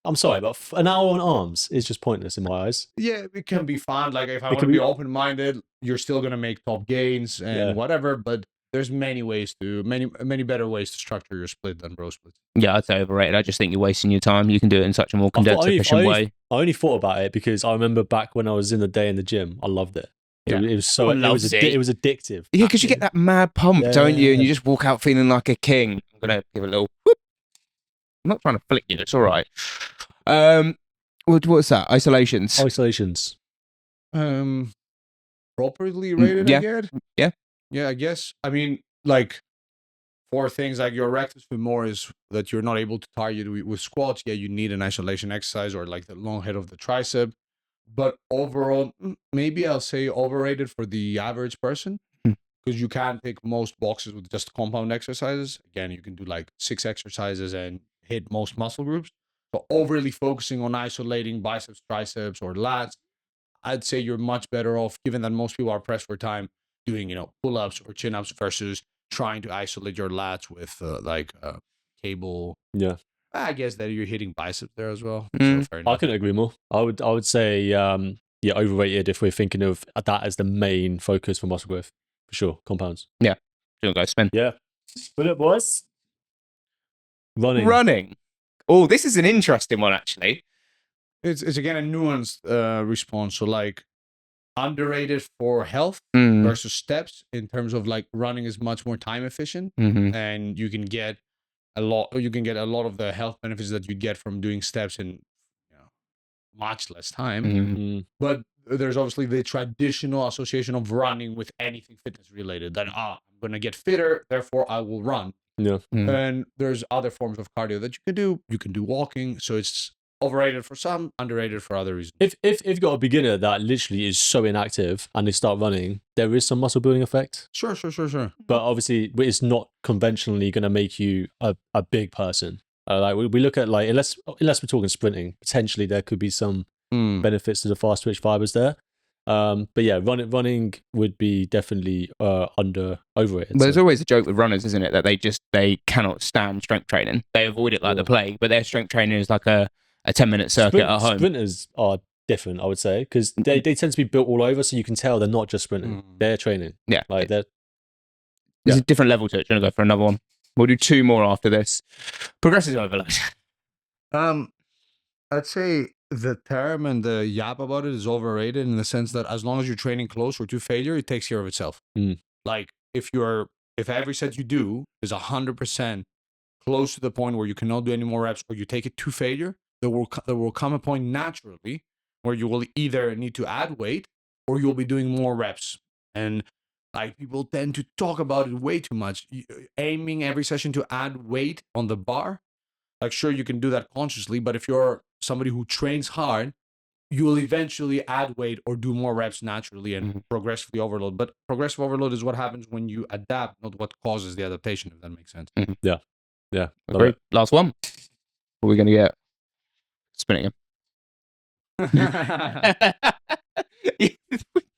A: I'm sorry, but an hour on arms is just pointless in my eyes.
B: yeah, it can be fun. Like if I
A: It
B: want
A: can
B: to be
A: be-
B: open-minded, you're still gonna make top gains and whatever. But there's many better ways to structure your split than bro splits.
D: Yeah, I'd say overrated. I just think you're wasting your time. You can do it in such a more condensed, efficient way.
A: I only thought about it because I remember back when I was in the day in the gym, I loved it.
B: Yeah.
A: It was so
D: Everyone loves it.
A: it was addictive.
D: Yeah, because you get that mad pump, don't you? And you just walk out feeling like a king. I'm going to give a little whoop. I'm not trying to flick you. It's all right. What's that? Isolations.
A: Isolations.
B: Properly rated,
D: yeah.
B: I guess.
D: Yeah.
B: Yeah, I guess. I mean, like for things like your rectus femoris that you're not able to target with squats, yeah, you need an isolation exercise or like the long head of the tricep. But overall, maybe I'll say overrated for the average person because you can tick most boxes with just compound exercises. Again, you can do like 6 exercises and hit most muscle groups. But overly focusing on isolating biceps, triceps, or lats, I'd say you're much better off, given that most people are pressed for time, doing pull-ups or chin-ups versus trying to isolate your lats with cable.
A: Yeah.
B: I guess that you're hitting biceps there as well.
D: Mm.
B: So fair
A: I
B: enough.
A: couldn't agree more. I would say overrated if we're thinking of that as the main focus for muscle growth. For sure. Compounds.
D: Do you want to go spin?
A: Yeah. Spin it, boys. Running.
D: Oh, this is an interesting one, actually.
B: It's again a nuanced response. So like underrated for health
D: Mm.
B: versus steps in terms of like running is much more time efficient,
D: Mhm.
B: and you can get a lot of the health benefits that you get from doing steps in much less time.
D: Mhm.
B: But there's obviously the traditional association of running with anything fitness related, that I'm gonna get fitter, therefore I will run.
A: Yeah.
B: And there's other forms of cardio that you can do walking. So it's overrated for some, underrated for other reasons.
A: If you've got a beginner that literally is so inactive and they start running, there is some muscle building effect.
B: Sure.
A: But obviously, it's not conventionally going to make you a big person. Like we look at like unless we're talking sprinting, potentially there could be some benefits to the fast twitch fibers there. But yeah, running would be definitely overrated.
D: But there's always a joke with runners, isn't it, that they cannot stand strength training. They avoid it like the plague, but their strength training is like a 10-minute circuit at home.
A: Sprinters are different, I would say, because they tend to be built all over, so you can tell they're not just sprinting; they're training.
D: Yeah,
A: like they're.
D: There's a different level to it. Do you want to go for another one? We'll do 2 more after this. Progressive overload.
B: I'd say the term and the yap about it is overrated in the sense that as long as you're training closer to failure, it takes care of itself. Like if every set you do is 100% close to the point where you cannot do any more reps, or you take it to failure, there will come a point naturally where you will either need to add weight or you'll be doing more reps. And like people tend to talk about it way too much, aiming every session to add weight on the bar. Like sure, you can do that consciously, but if you're somebody who trains hard, you will eventually add weight or do more reps naturally and progressively overload. But progressive overload is what happens when you adapt, not what causes the adaptation, if that makes sense.
A: Yeah.
D: Agreed. Last one. What are we going to get? Spinning him.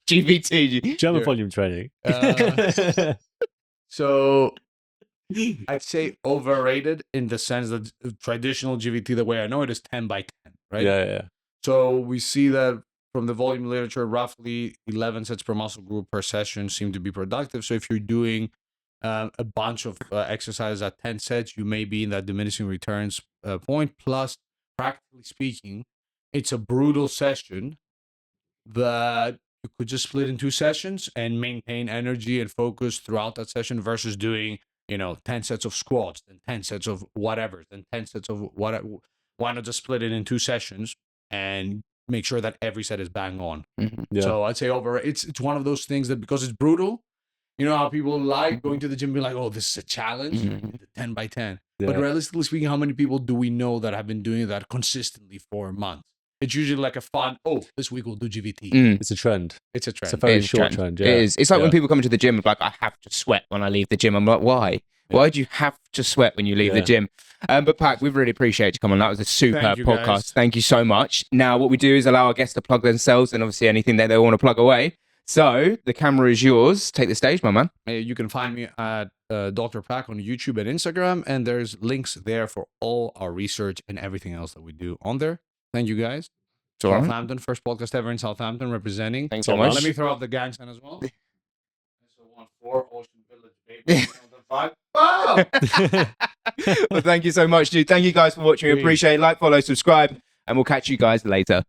D: GVT.
A: German volume training.
B: So I'd say overrated in the sense that traditional GVT, the way I know it, is 10 by 10, right?
A: Yeah.
B: So we see that from the volume literature, roughly 11 sets per muscle group per session seem to be productive. So if you're doing a bunch of exercises at 10 sets, you may be in that diminishing returns point. Plus, practically speaking, it's a brutal session that you could just split in 2 sessions and maintain energy and focus throughout that session versus doing 10 sets of squats, then 10 sets of whatever, then 10 sets of whatever. Why not just split it in 2 sessions and make sure that every set is bang on?
A: Yeah.
B: So I'd say it's one of those things that, because it's brutal, you know how people like going to the gym and be like, oh, this is a challenge, 10 by 10.
A: Yeah.
B: But realistically speaking, how many people do we know that have been doing that consistently for months? It's usually like a fun, this week we'll do GVT.
A: It's a trend.
B: It's a trend.
A: It's a very
D: It is
A: short trend. Yeah.
D: It is. It's like when people come into the gym and like, I have to sweat when I leave the gym. I'm like, why? Why do you have to sweat when you leave the gym? But Pat, we really appreciate you coming on. That was a superb podcast.
B: Guys.
D: Thank you so much. Now, what we do is allow our guests to plug themselves and obviously anything that they want to plug away. So the camera is yours. Take the stage, my man.
B: You can find me at Dr. Pack on YouTube and Instagram, and there's links there for all our research and everything else that we do on there. Thank you, guys.
D: It's all right.
B: Southampton, first podcast ever in Southampton, representing.
D: Thanks so much.
B: Let me throw out the gang sign as well. SO14 Ocean Village, baby. 5.
D: Well, thank you so much, dude. Thank you guys for watching. We appreciate it. Like, follow, subscribe, and we'll catch you guys later.